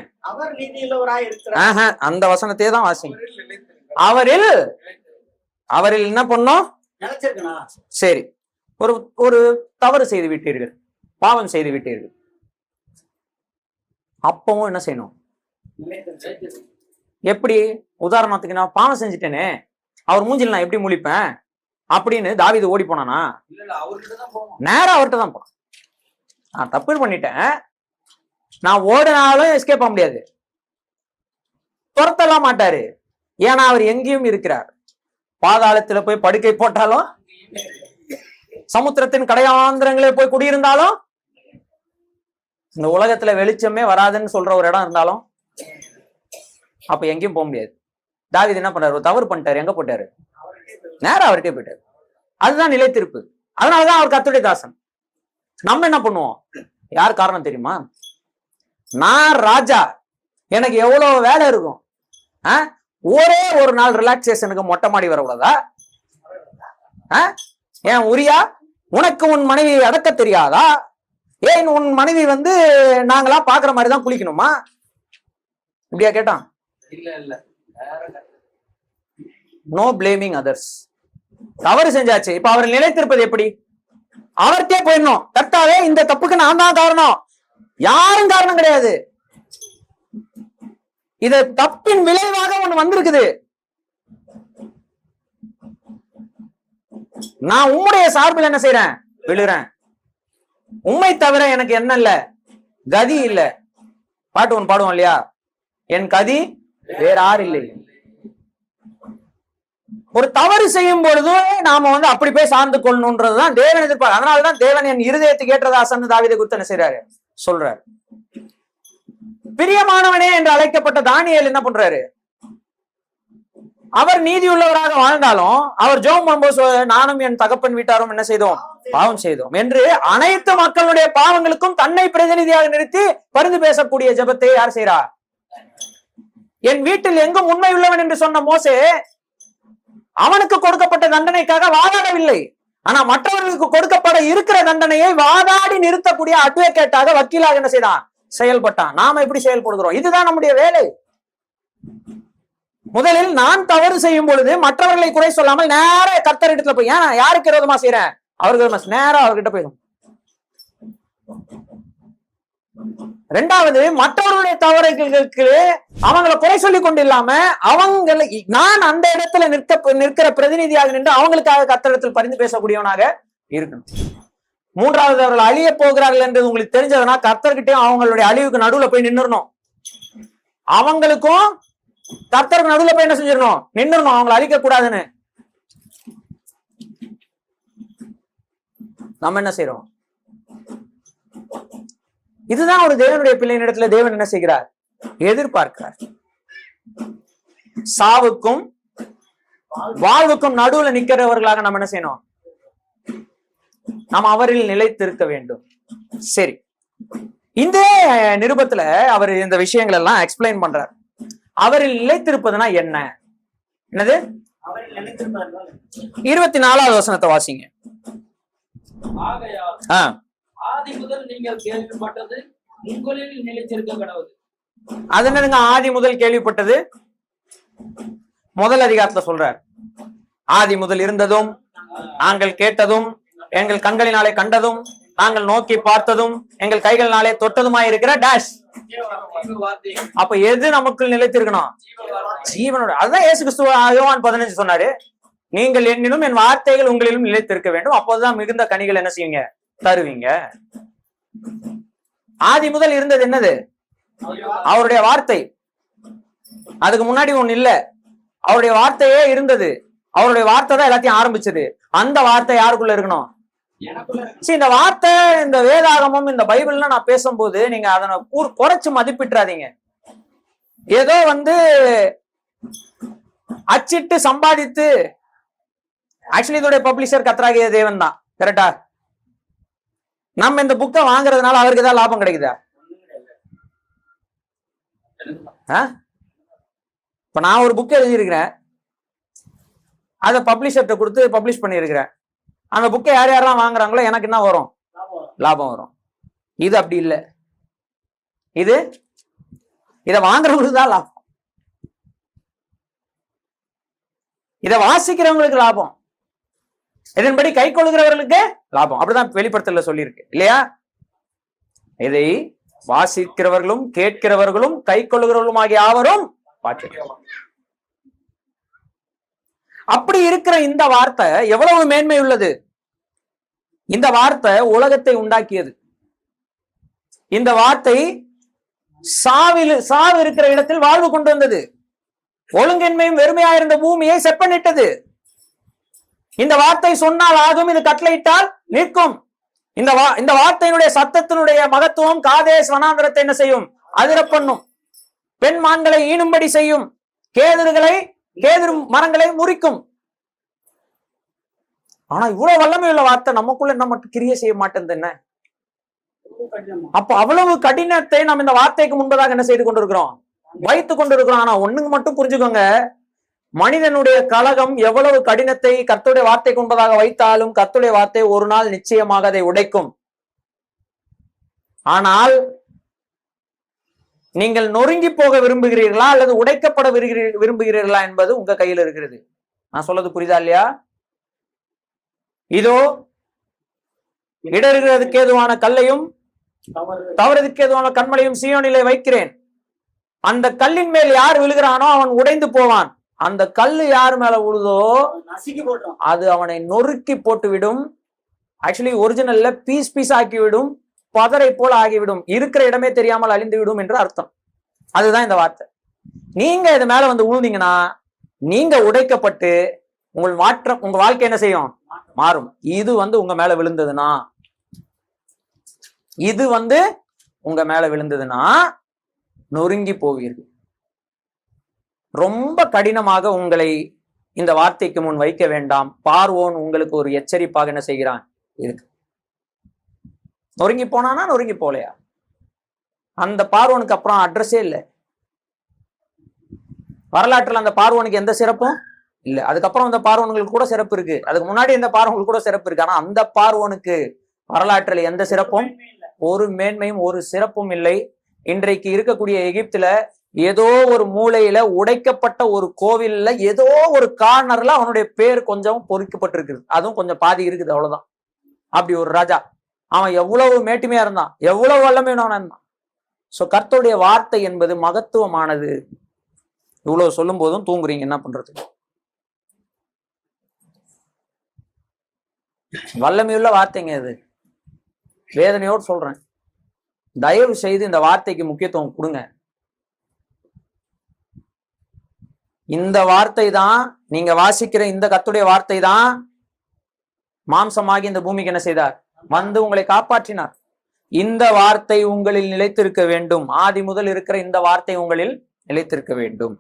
அந்த வசனத்தையே தான் வாசிங்க. அவரில் என்ன பண்ணும்? சரி, ஒரு தவறு செய்து விட்டீர்கள், பாவம் செய்து விட்டீர்கள், அப்பவும் என்ன செய்யணும்? எப்படி? உதாரணத்துக்கு நான் பாவம் செஞ்சுட்டேனே, அவர் மூஞ்சில் நான் எப்படி முழிப்பேன் அப்படின்னு தாவீது ஓடி போனானா? நேரா அவர்கிட்ட தான் போனான். நான் தப்பு பண்ணிட்டேன், நான் ஓடினாலும் எஸ்கேப் ஆக முடியாது, துரத்தலாம் மாட்டாரு. ஏன்னா அவர் எங்கேயும் இருக்கிறார். பாதாளத்துல போய் படுக்கை போட்டாலும், சமுத்திரத்தின் கடையாந்திரங்களே போய் குடியிருந்தாலும், இந்த உலகத்துல வெளிச்சமே வராதுன்னு சொல்ற ஒரு இடம் இருந்தாலும், அப்ப எங்கேயும் போக முடியாது. தாவீது என்ன பண்றாரு? ஒரு தவறு பண்ணிட்டாரு, எங்க போட்டாரு? நேரா அவர்கிட்டே போயிட்டாரு. அதுதான் நிலைத்திருப்பு. அதனாலதான் அவர் கர்த்தருடைய தாசன். நம்ம என்ன பண்ணுவோம்? யார் காரணம் தெரியுமா? நான் ராஜா, எனக்கு எவ்வளவு வேலை இருக்கும், ஒரே ஒரு நாள் ரிலாக்ஸேஷனுக்கு மொட்டை மாடி வரக்கூடாதா? ஏன் உரியா, உனக்கு உன் மனைவி அடக்க தெரியாதா? ஏன் உன் மனைவி நாங்களா பாக்குற மாதிரிதான் குளிக்கணுமா? இப்படியா கேட்டான்? No blaming others. தவறு செஞ்சாச்சு, இப்ப அவர் நிலைத்திருப்பது எப்படி? அவர்கிட்டே போயிடணும். கர்த்தாவே, இந்த தப்புக்கு நான் தான் காரணம், யாரும் காரணம் கிடையாது. இது தப்பின் விளைவாக ஒண்ணு வந்திருக்குது. நான் உம்முடைய சார்பில் என்ன செய்யறேன்? விழுறேன். உம்மை தவிர எனக்கு என்ன இல்ல, கதி இல்ல. பாட்டு ஒன்று பாடுவோம் இல்லையா? என் கதி வேற யாரும் இல்லை. ஒரு தவறு செய்யும் பொழுது நாம அப்படி போய் சார்ந்து கொள்ளணும்ன்றதுதான் தேவன் எதிர்பார்க்க. அதனாலதான் தேவன் என் இருதயத்துக்கு ஏற்றதாசன் தாவீதை குறித்து என்ன செய்யறாரு? சொல்றாரு. பிரியமானவனே என்று அழைக்கப்பட்ட தானியேல் என்ன பண்றாரு? அவர் நீதி உள்ளவராக வாழ்ந்தாலும் அவர் ஜெபம் பண்ணும்போது, நானும் என் தகப்பன் வீட்டாரும் என்ன செய்தோம்? பாவம் செய்தோம் என்று அனைத்து மக்களுடைய பாவங்களுக்கும் தன்னை பிரதிநிதியாக நிறுத்தி பரிந்து பேசக்கூடிய ஜெபத்தை யார் செய்யறார்? என் வீட்டில் எங்கும் உண்மை உள்ளவன் என்று சொன்ன மோசே அவனுக்கு கொடுக்கப்பட்ட தண்டனைக்காக வாதாடவில்லை. ஆனா மற்றவர்களுக்கு கொடுக்கப்பட இருக்கிற தண்டனையை வாதாடி நிறுத்தக்கூடிய அட்வொகேட்டாக, வக்கீலாக என்ன செய்தான்? செயல்பட்டான். நாம எப்படி செயல்படுகிறோம்? இதுதான் நம்முடைய வேலை. முதலில் நான் தவறு செய்யும் பொழுது மற்றவர்களை குறை சொல்லாமல் நேர கர்த்தரிடத்துல போய், ஏன் யாருக்கு விரோதமா செய்யறேன்? அவருக்கு நேரா அவர்கிட்ட போயிடும். ரெண்டாவது, மற்றவர்களுடைய தவறுகளுக்கு அவங்களை குறை சொல்லி கொண்டு இல்லாம அவங்களை நான் அந்த இடத்துல நிற்கிற பிரதிநிதியாக நின்று அவங்களுக்காக கர்த்தரிடத்தில் பரிந்து பேசக்கூடியவனாக இருக்கணும். மூன்றாவது, அவர்கள் அழிய போகிறார்கள் என்று உங்களுக்கு தெரிஞ்சதுன்னா கர்த்தர்கிட்டயும் அவங்களுடைய அழிவுக்கு நடுவுல போய் நின்னுறணும். அவங்களுக்கும் கர்த்தருக்கு நடுவுல போய் என்ன செஞ்சிடணும்? நின்னுறணும், அவங்களை அழிக்க கூடாதுன்னு. நம்ம என்ன செய்யறோம்? இதுதான் ஒரு தேவனுடைய பிள்ளையின் இடத்துல தேவன் என்ன செய்கிறார்? எதிர்பார்க்கிறார். சாவுக்கும் வாழ்வுக்கும் நடுவுல நிக்கிறவர்களாக நம்ம என்ன செய்யணும்? நாம் அவரில் நிலைத்திருக்க வேண்டும். சரி, இந்த நிருபத்துல அவர் இந்த விஷயங்கள் எல்லாம் எக்ஸ்பிளைன் பண்றார். அவரில் நிலைத்திருப்பதுனா என்ன? என்னது? 24வது வசனத்தை வாசிங்க.
ஆகையால் ஆதி முதல் நீங்கள் கேள்விப்பட்டது உங்களில் நிலைத்திருக்க கடவுள்.
அது என்னதுங்க? ஆதி முதல் கேள்விப்பட்டது முதல் அதிகாரத்துல சொல்றார். ஆதி முதல் இருந்ததும் நாங்கள் கேட்டதும் எங்கள் கண்களினாலே கண்டதும் நாங்கள் நோக்கி பார்த்ததும் எங்கள் கைகளினாலே தொட்டதுமாய் இருக்கிற டேஷ். அப்ப எது நமக்குள் நிலைத்திருக்கணும்? ஜீவனோட. அதுதான் இயேசு கிறிஸ்து யோவான் 15 சொன்னாரு, நீங்கள் என்னிலும் என் வார்த்தைகள் உங்களிலும் நிலைத்திருக்க வேண்டும், அப்போதுதான் மிகுந்த கனிகள் என்ன செய்வீங்க? தருவீங்க. ஆதி முதல் இருந்தது என்னது? அவருடைய வார்த்தை. அதுக்கு முன்னாடி ஒண்ணு இல்ல, அவருடைய வார்த்தையே இருந்தது. அவருடைய வார்த்தை தான் எல்லாத்தையும் ஆரம்பிச்சது. அந்த வார்த்தை யாருக்குள்ள இருக்கணும்? இந்த வார்த்தை, இந்த வேதாகமம், இந்த பைபிள்ல நான் பேசும்போது நீங்க அதனை குறைச்சு மதிப்பிட்டுறாதீங்க. ஏதோ அச்சிட்டு சம்பாதித்து, ஆக்சுவலி இதோடைய பப்ளிஷர் கர்த்தராகிய தேவன் தான், கரெக்டா? நம்ம இந்த புக்கை வாங்குறதுனால அவருக்கு ஏதாவது லாபம் கிடைக்குதா? இப்ப நான் ஒரு புக் எழுதியிருக்கிறேன், அதை பப்ளிஷர்கிட்ட கொடுத்து பப்ளிஷ் பண்ணியிருக்கிறேன். அந்த புக்கை யார் யாரெல்லாம் வாங்குறாங்களோ எனக்கு என்ன வரும்? லாபம் வரும். இது அப்படி இல்லை. இதை வாங்குறவங்களுக்கு தான் லாபம், இதை வாசிக்கிறவங்களுக்கு லாபம், இதன்படி கை கொள்ளுகிறவர்களுக்கு லாபம். அப்படிதான் வெளிப்படுத்தல சொல்லியிருக்கு இல்லையா? இதை வாசிக்கிறவர்களும் கேட்கிறவர்களும் கை கொள்ளுகிறவர்களும் ஆகிய யாவரும் பாக்கியவான்கள். அப்படி இருக்கிற இந்த வார்த்தை எவ்வளவு மேன்மை உள்ளது! இந்த வார்த்தை உலகத்தை உண்டாக்கியது. இந்த வார்த்தை சாவு இருக்கிற இடத்தில் வாழ்வு கொண்டு வந்தது. ஒழுங்கின்மையும் வெறுமையாயிருந்த பூமியை செப்பனிட்டது. இந்த வார்த்தை சொன்னால் ஆகும், இது கட்டளையிட்டால் நிற்கும். இந்த வார்த்தையினுடைய சத்தத்தினுடைய மகத்துவம் காதேஸ் வனாந்தரத்தை என்ன செய்யும்? அதிர பண்ணும். பெண் மான்களை ஈனும்படி செய்யும். கேதுரு மரங்களை முறிக்கும். ஆனா இவ்வளவு வல்லமை உள்ள வார்த்தை நமக்குள்ள என்ன மட்டும் கிரியை செய்ய மாட்டேன் என்ன? அப்ப அவ்வளவு கடினத்தை நம்ம இந்த வார்த்தைக்கு முன்பதாக என்ன செய்து கொண்டிருக்கிறோம்? வைத்து கொண்டிருக்கிறோம். ஆனா ஒண்ணுங்க மட்டும் புரிஞ்சுக்கோங்க, மனிதனுடைய கலகம் எவ்வளவு கடினத்தை கர்த்தருடைய வார்த்தைக்கு முன்பதாக வைத்தாலும் கர்த்தருடைய வார்த்தை ஒரு நாள் நிச்சயமாக அதை உடைக்கும். ஆனால் நீங்கள் நொறுங்கி போக விரும்புகிறீர்களா அல்லது உடைக்கப்பட விரும்புகிறீர்களா என்பது உங்க கையில் இருக்கிறது. நான் சொல்றது புரியுதா இல்லையா? இதோ இடறுகிறதுக்கு ஏதுவான கல்லையும் தவறுதற்கு ஏதுவான கண்மலையும் சீயோனிலே வைக்கிறேன். அந்த கல்லின் மேல் யார் விழுகிறானோ அவன் உடைந்து போவான். அந்த கல்லு யார் மேல விழுதோ அது அவனை நொறுக்கி போட்டுவிடும். ஆக்சுவலி ஒரிஜினல்ல பீஸ் பீஸ் ஆக்கிவிடும், பதரை போல ஆகிவிடும், இருக்கிற இடமே தெரியாமல் அழிந்து விடும் என்று அர்த்தம். அதுதான் இந்த வார்த்தை. நீங்க இது மேல விழுந்தீங்கன்னா நீங்க உடைக்கப்பட்டு உங்க வாழ்க்கை என்ன செய்யும்? மாறும். இது உங்க மேல விழுந்ததுன்னா உங்க மேல விழுந்ததுன்னா நொறுங்கி போவீர்கள். ரொம்ப கடினமாக உங்களை இந்த வார்த்தைக்கு முன் வைக்க வேண்டாம். பார்வோன் உங்களுக்கு ஒரு எச்சரிப்பாக என்ன செய்கிறான்? இருக்கு. நொறுங்கி போனானா நொறுங்கி போலையா? அந்த பார்வோனுக்கு அப்புறம் அட்ரஸே இல்லை. வரலாற்றுல அந்த பார்வோனுக்கு எந்த சிறப்பும் இல்ல. அதுக்கப்புறம் அந்த பார்வோனுங்களுக்கு கூட சிறப்பு இருக்கு, அதுக்கு முன்னாடி இந்த பார்வோனுக்கு கூட சிறப்பு இருக்கு. ஆனா அந்த பார்வோனுக்கு வரலாற்றுல எந்த சிறப்பும், ஒரு மேன்மையும் ஒரு சிறப்பும் இல்லை. இன்றைக்கு இருக்கக்கூடிய எகிப்துல ஏதோ ஒரு மூலையில உடைக்கப்பட்ட ஒரு கோவில்ல ஏதோ ஒரு கார்னர்ல அவனுடைய பேர் கொஞ்சம் பொறிக்கப்பட்டிருக்குது. அதுவும் கொஞ்சம் பாதி இருக்குது, அவ்வளவுதான். அப்படி ஒரு ராஜா, அவன் எவ்வளவு மேட்டுமையா இருந்தான், எவ்வளவு வல்லமையானவனா இருந்தான். சோ கர்த்தருடைய வார்த்தை என்பது மகத்துவமானது. இவ்வளவு சொல்லும் போதும் தூங்குறீங்க, என்ன பண்றது? வல்லமையுள்ள வார்த்தைங்க இது. வேதனையோடு சொல்றேன், தயவு செய்து இந்த வார்த்தைக்கு முக்கியத்துவம் கொடுங்க. இந்த வார்த்தை தான், நீங்க வாசிக்கிற இந்த கர்த்தருடைய வார்த்தை தான் மாம்சமாகி இந்த பூமிக்கு என்ன செய்தார்? உங்களை காப்பாற்றினார். இந்த வார்த்தை உங்களில் நிலைத்திருக்க வேண்டும். ஆதி முதல் இருக்கிற இந்த வார்த்தை உங்களில் நிலைத்திருக்க வேண்டும்.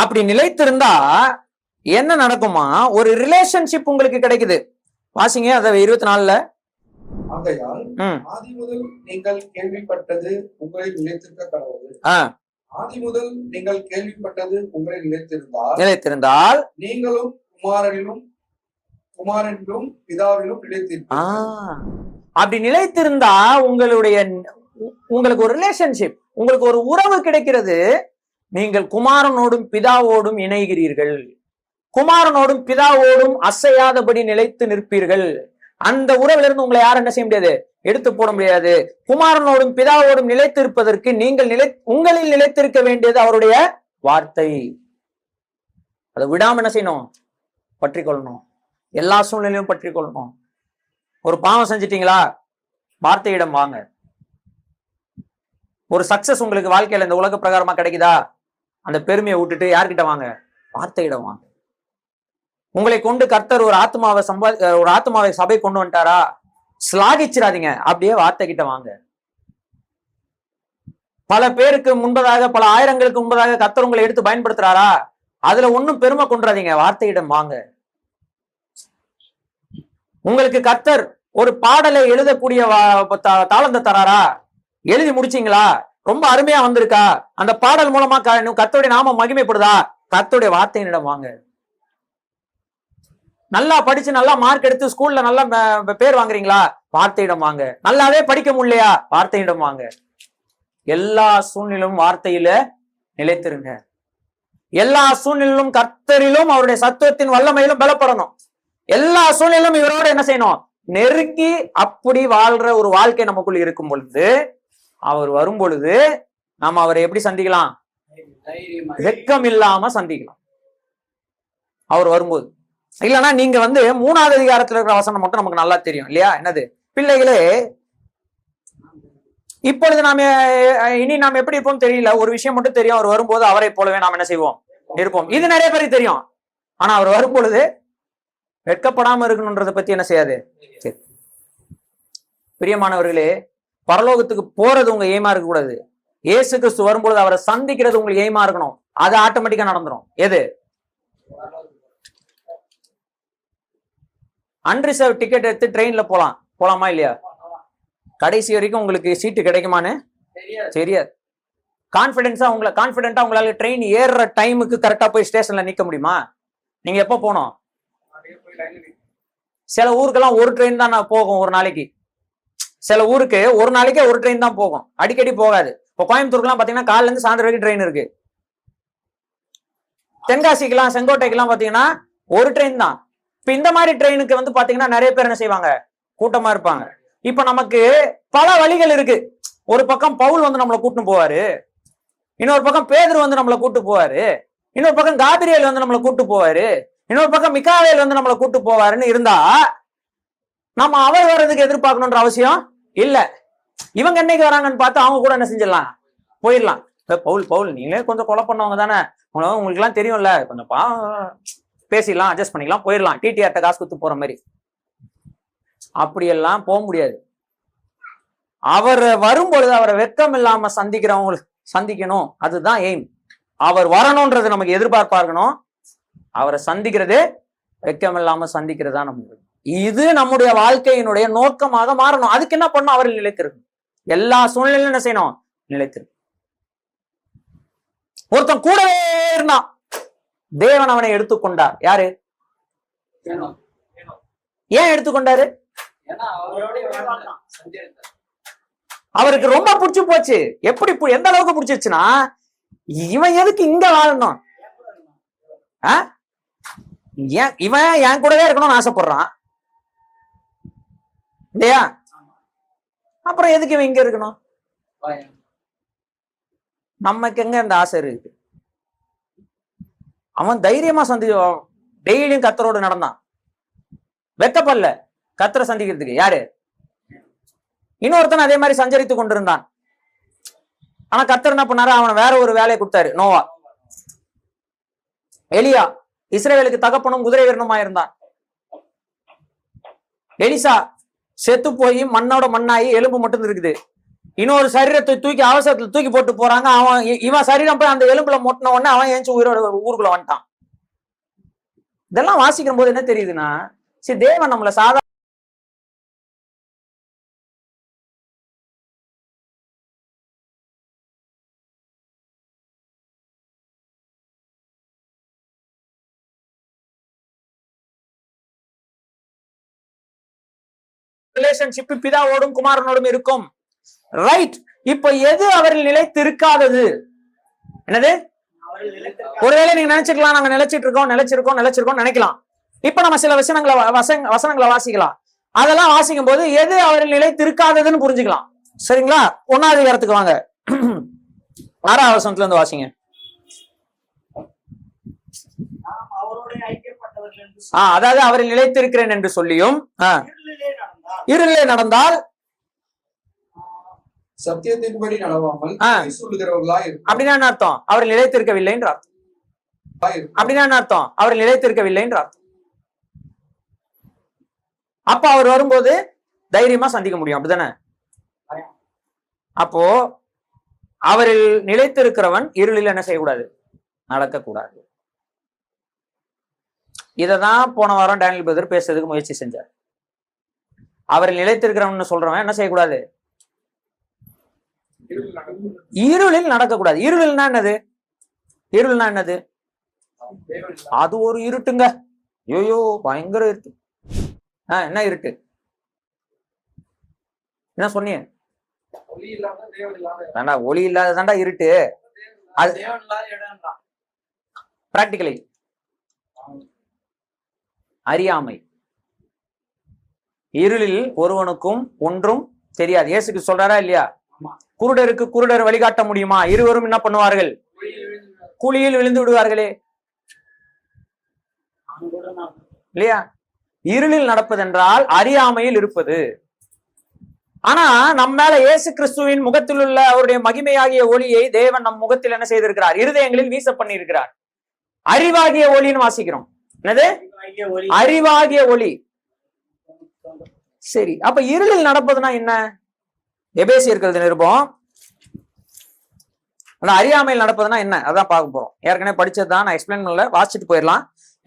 அப்படி நிலைத்திருந்தா என்ன நடக்குமா? ஒரு ரிலேஷன்ஷிப் உங்களுக்கு கிடைக்குது. வாசிங்க அத 24ல.
ஆகையால் ஆதி முதல் நீங்கள் கேள்விப்பட்டது உங்களில் நிலைத்திருக்க கடவுள். ஆதி முதல் நீங்கள் கேள்விப்பட்டது உங்களில் நிலைத்திருந்தால் நீங்களும் குமாரனிலும் பிதாவிலும் நிலைத்திருப்பீர்கள்.
அப்படி நிலைத்திருந்தா உங்களுக்கு ஒரு ரிலேஷன்ஷிப், உங்களுக்கு ஒரு உறவு கிடைக்கிறது. நீங்கள் குமாரனோடும் பிதாவோடும் இணைகிறீர்கள். குமாரனோடும் பிதாவோடும் அசையாதபடி நிலைத்து நிற்பீர்கள். அந்த உறவிலிருந்து உங்களை யாரும் என்ன செய்ய முடியாது, எடுத்து போட முடியாது. குமாரனோடும் பிதாவோடும் நிலைத்து இருப்பதற்கு நீங்கள் உங்களில் நிலைத்திருக்க வேண்டியது அவருடைய வார்த்தை. அதை விடாம என்ன செய்யணும்? பற்றி கொள்ளணும். எல்லா சூழ்நிலையும் பற்றி கொள்ளணும். ஒரு பாவம் செஞ்சிட்டீங்களா, வார்த்தையிடம் வாங்க. ஒரு சக்சஸ் உங்களுக்கு வாழ்க்கையில இந்த உலக பிரகாரமா கிடைக்குதா, அந்த பெருமையை விட்டுட்டு யார்கிட்ட வாங்க? வார்த்தையிடம் வாங்க. உங்களை கொண்டு கர்த்தர் ஒரு ஆத்மாவை சபை கொண்டு வந்துட்டாரா, ஸ்லாகிச்சிடாதீங்க, அப்படியே வார்த்தை கிட்ட வாங்க. பல பேருக்கு முன்பதாக, பல ஆயிரங்களுக்கு முன்பதாக கர்த்தர் உங்களை எடுத்து பயன்படுத்துறாரா, அதுல ஒன்னும் பெருமை கொண்டுறாதீங்க, வார்த்தையிடம் வாங்க. உங்களுக்கு கர்த்தர் ஒரு பாடலை எழுதக்கூடிய தாளந்த தராரா, எழுதி முடிச்சீங்களா, ரொம்ப அருமையா வந்திருக்கா, அந்த பாடல் மூலமா கர்த்தருடைய நாமம் மகிமைப்படுதா, கர்த்தருடைய வார்த்தையினிடம் வாங்க. நல்லா படிச்சு நல்லா மார்க் எடுத்து ஸ்கூல்ல நல்லா பேர் வாங்குறீங்களா, வார்த்தையிடம் வாங்க. நல்லாவே படிக்க முடியலையா, வார்த்தையிடம் வாங்க. எல்லா சூழ்நிலும் வார்த்தையில நிலைத்திருங்க. எல்லா சூழ்நிலும் கர்த்தரிலும் அவருடைய சத்துவத்தின் வல்லமையிலும் பலப்படணும். எல்லா சூழ்நிலும் இவரோட என்ன செய்யணும்? நெருக்கி அப்படி வாழ்ற ஒரு வாழ்க்கை நமக்குள்ள இருக்கும் பொழுது, அவர் வரும் பொழுது நம்ம அவரை எப்படி சந்திக்கலாம்? வெட்கம் இல்லாம சந்திக்கலாம் அவர் வரும்போது. இல்லைன்னா நீங்க 3வது அதிகாரத்துல இருக்கிற வசனம் மட்டும் நமக்கு நல்லா தெரியும் இல்லையா? என்னது? பிள்ளைகளே, இப்பொழுது இனி நாம் எப்படி இருப்போம் தெரியல, ஒரு விஷயம் மட்டும் தெரியும், அவர் வரும்போது அவரை போலவே நாம் என்ன செய்வோம்? இருப்போம். இது நிறைய பேருக்கு தெரியும். ஆனா அவர் வரும் பொழுது வெட்கப்படாம இருக்கணும்ன்றதை பத்தி என்ன செய்யாது. சரி, பிரியமானவர்களே, பரலோகத்துக்கு போறது உங்க எய்மா இருக்க கூடாது. இயேசு கிறிஸ்து வரும்பொழுது அவரை சந்திக்கிறது உங்களுக்கு எய்மா இருக்கணும். அது ஆட்டோமேட்டிக்கா நடந்துரும். எது? அன்ரிசர்வ் டிக்கெட் எடுத்து ட்ரெயின்ல போலாமா இல்லையா? கடைசி வரைக்கும் உங்களுக்கு சீட்டு கிடைக்குமான்னு தெரியாது. கான்பிடென்ட்டா உங்களால ட்ரெயின் ஏறுற டைமுக்கு கரெக்டா போய் ஸ்டேஷன்ல நிக்க முடியுமா? நீங்க எப்ப போனோம்? சில ஊருக்கெல்லாம் ஒரு ட்ரெயின் தான் போகும் ஒரு நாளைக்கு. சில ஊருக்கு ஒரு நாளைக்கே ஒரு ட்ரெயின் தான் போகும், அடிக்கடி போகாது. இப்போ கோயம்புத்தூருக்குலாம் பாத்தீங்கன்னா காலைல இருந்து சாயந்தரம் வரைக்கும் ட்ரெயின் இருக்கு. தென்காசிக்கெல்லாம் செங்கோட்டைக்கெல்லாம் பாத்தீங்கன்னா ஒரு ட்ரெயின் தான். இப்ப இந்த மாதிரி ட்ரெயினுக்கு பாத்தீங்கன்னா நிறைய பேர் என்ன செய்வாங்க? கூட்டமா இருப்பாங்க. இப்ப நமக்கு பல வழிகள் இருக்கு. ஒரு பக்கம் பவுல் நம்மளை கூட்டின்னு போவாரு, இன்னொரு பக்கம் பேதுரு நம்மளை கூட்டு போவாரு, இன்னொரு பக்கம் காபிரியேல் நம்மளை கூட்டு போவாரு, இன்னொரு பக்கம் மிகாவேல் நம்மளை கூட்டு போவாருன்னு இருந்தா நம்ம அவர் வர்றதுக்கு எதிர்பார்க்கணும்ன்ற அவசியம் இல்ல. இவங்க என்னைக்கு வராங்கன்னு பார்த்து அவங்க கூட என்ன செஞ்சிடலாம், போயிடலாம். பவுல் நீங்களே கொஞ்சம் கொலை பண்ணவங்க தானே, உங்களுக்கு எல்லாம் தெரியும்ல, கொஞ்சம் பேசிடலாம், அட்ஜஸ்ட் பண்ணிக்கலாம், போயிடலாம். டிடிஆர்ட்ட காசு கொடுத்து போற மாதிரி அப்படியெல்லாம் போக முடியாது. அவர் வரும்பொழுது அவரை வெட்கம் இல்லாம சந்திக்கணும். அதுதான் எய்ம். அவர் வரணும்ன்றது நமக்கு எதிர்பார்ப்பா இருக்கணும். அவரை சந்திக்கிறது வெட்கம் இல்லாம சந்திக்கிறதா நமக்கு. இது நம்முடைய வாழ்க்கையினுடைய நோக்கமாக மாறணும். அதுக்கு என்ன பண்ணணும்? அவரில் நிலைத்திருக்கணும். எல்லா சூழ்நிலையும் என்ன செய்யணும்? நிலைத்திருக்கும். ஒருத்தன் கூடவே இருந்தான், தேவன் அவனை எடுத்துக்கொண்டார். யாரு? ஏன் எடுத்துக்கொண்டாரு? அவருக்கு ரொம்ப பிடிச்சு போச்சு. எப்படி, எந்த அளவுக்கு பிடிச்சிருச்சுன்னா, இவன் எதுக்கு இங்க வாழணும், இவன் என் கூடவே இருக்கணும்னு ஆசைப்படுறான் இல்லையா? அப்புறம் எதுக்கு இவன் இங்க இருக்கணும்? நமக்கு எங்க இந்த ஆசை இருக்கு? அவன் தைரியமா டெய்லியும் கர்த்தரோடு நடந்தான், வெக்கப்படல கர்த்தரை சந்திக்கிறதுக்கு. யாரு? இன்னொருத்தன் அதே மாதிரி சஞ்சரித்து கொண்டிருந்தான். ஆனா கர்த்தர் என்ன பண்ணாரு? அவனை வேற ஒரு வேலையை கொடுத்தாரு. நோவா. எலியா இஸ்ரவேலுக்கு தகப்பனும் குதிரை வீரனுமா இருந்தான். எலிசா செத்து போய் மண்ணோட மண்ணாயி எலும்பு மட்டும் இருக்குது. இன்னொரு சரீரத்தை தூக்கி அவசரத்துல தூக்கி போட்டு போறாங்க. இவன் சரீரம் போய் அந்த எலும்புல மொட்டின உடனே அவன் ஏஞ்சி உயிரோட ஊருக்குள்ள வந்துட்டான். இதெல்லாம் வாசிக்கும் போது என்ன தெரியுதுன்னா, சரி தேவன் நம்மள சாதாரண ரிலேஷன்ஷிப் பிதாவோடும் குமாரனோடும் இருக்கும். ரைட். இப்ப எது அவரில் நிலைத்து இருக்காதது? என்னது? ஒருவேளை நீங்க நினைச்சுக்கலாம், நாங்க நினைச்சிருக்கோம் நினைக்கலாம். இப்ப நம்ம சில வசனங்களை வாசிக்கலாம். அதெல்லாம் வாசிக்கும் போது எது அவரில் நிலைத்து இருக்காததுன்னு புரிஞ்சுக்கலாம். சரிங்களா? 1ஆம் அதிகாரத்துக்கு வாங்க. 6ஆம் வசனத்துல இருந்து வாசிங்க. அதாவது அவரில் நிலைத்திருக்கிறேன் என்று சொல்லியும் இருளிலே நடந்தால்
சத்தியத்தின்படி நடவாமல் சொல்லுகிறவர்களாய்
அப்படின்னா என்ன அர்த்தம்? அவர் நிலைத்திருக்கவில்லை என்ற அர்த்தம். அப்படின்னா என்ன அர்த்தம்? அவர் நிலைத்திருக்கவில்லை என்ற அர்த்தம். அப்ப அவர் வரும்போது தைரியமா சந்திக்க முடியும். அப்படிதானே? அப்போ அவரில் நிலைத்திருக்கிறவன் இருளில் என்ன செய்யக்கூடாது? நடக்கக்கூடாது. இததான் போன வாரம் டேனியல் பிரதர் பேசுறதுக்கு முயற்சி செஞ்சார். அவரில் நிலைத்திருக்கிறவன் சொல்றவன் என்ன செய்யக்கூடாது? இருளில் நடக்கக்கூடாது. இருளில்னா என்னது? இருள்னா என்னது? அது ஒரு இருட்டுங்க. ஐயோ பயங்கர இருட்டு. என்ன இருட்டு? என்ன சொன்னீங்க? ஒளி இல்லாததாண்டா இருட்டு. அது பிராக்டிகலி அறியாமை. இருளில் ஒருவனுக்கும் ஒன்றும் தெரியாது. இயேசுக்கு சொல்றாரா இல்லையா? குருடருக்கு குருடர் வழிகாட்ட முடியுமா? இருவரும் என்ன பண்ணுவார்கள்? குழியில் விழுந்து விடுவார்களே. இல்லையா? இருளில் நடப்பதென்றால் அறியாமையில் இருப்பது. ஆனா நம்ம மேல இயேசு கிறிஸ்துவின் முகத்தில் உள்ள அவருடைய மகிமையாகிய ஒளியை தேவன் நம் முகத்தில் என்ன செய்திருக்கிறார்? இருதயங்களில் வீச பண்ணி இருக்கிறார். அறிவாகிய ஒளின்னு வாசிக்கிறோம். என்னது? அறிவாகிய ஒளி. சரி, அப்ப இருளில் நடப்பதுன்னா என்ன? எபேசியர்கள் நிருபம். அறியாமையில் நடப்பதுன்னா என்ன? அதான் பார்க்க போறோம். ஏற்கனவே படிச்சதுதான், நான் எக்ஸ்பிளைன் பண்ணல, வாசிச்சுட்டு போயிடலாம்.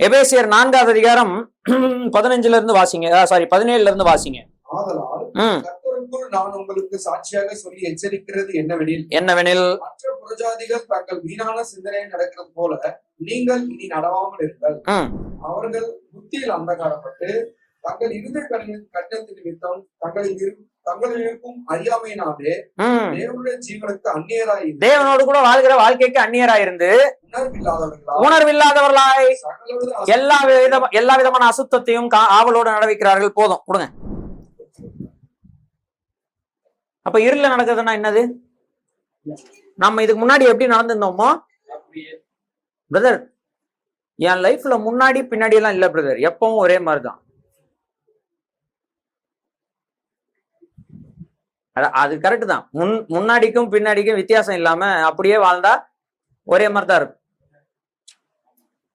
எபேசியர் 4ஆம் அதிகாரம் 15ல இருந்து வாசிங்க. 17ல இருந்து வாசிங்க.
நான் உங்களுக்கு சாட்சியாக சொல்லி எச்சரிக்கிறது
என்னவெனில்
மற்ற புறஜாதிகள் தங்கள் வீணான சிந்தனை நடக்கிறது போல நீங்கள் இனி நடவாமல் இருங்கள். அவர்கள் புத்தியில் அந்தகாரப்பட்டு தங்கள் இருந்த கட்டத்தின் நிமித்தம் தங்களில் இருக்கும் அறியாமையினாலே தேவனுடைய ஜீவனுக்கு அந்நியராய், தேவனோடு கூட வாழ்கிற வாழ்க்கைக்கு அந்நியராயிருந்து உணர்வில்லாதவர்களாய் எல்லா விதமான அசுத்தத்தையும் ஆவலோடு நடவிக்கிறார்கள். போதும் கொடுங்க. அப்ப இருள நடக்குதுன்னா என்னது? நம்ம இதுக்கு முன்னாடி எப்படி நடந்திருந்தோமோ பிரதர், என் லைஃப்ல முன்னாடி பின்னாடி எல்லாம் இல்ல பிரதர், எப்பவும் ஒரே மாதிரிதான். அது கரெக்ட் தான். முன்னாடிக்கும் பின்னாடிக்கும் வித்தியாசம் இல்லாம அப்படியே வாழ்ந்தா ஒரே மாதிரி தான் இருக்கும்.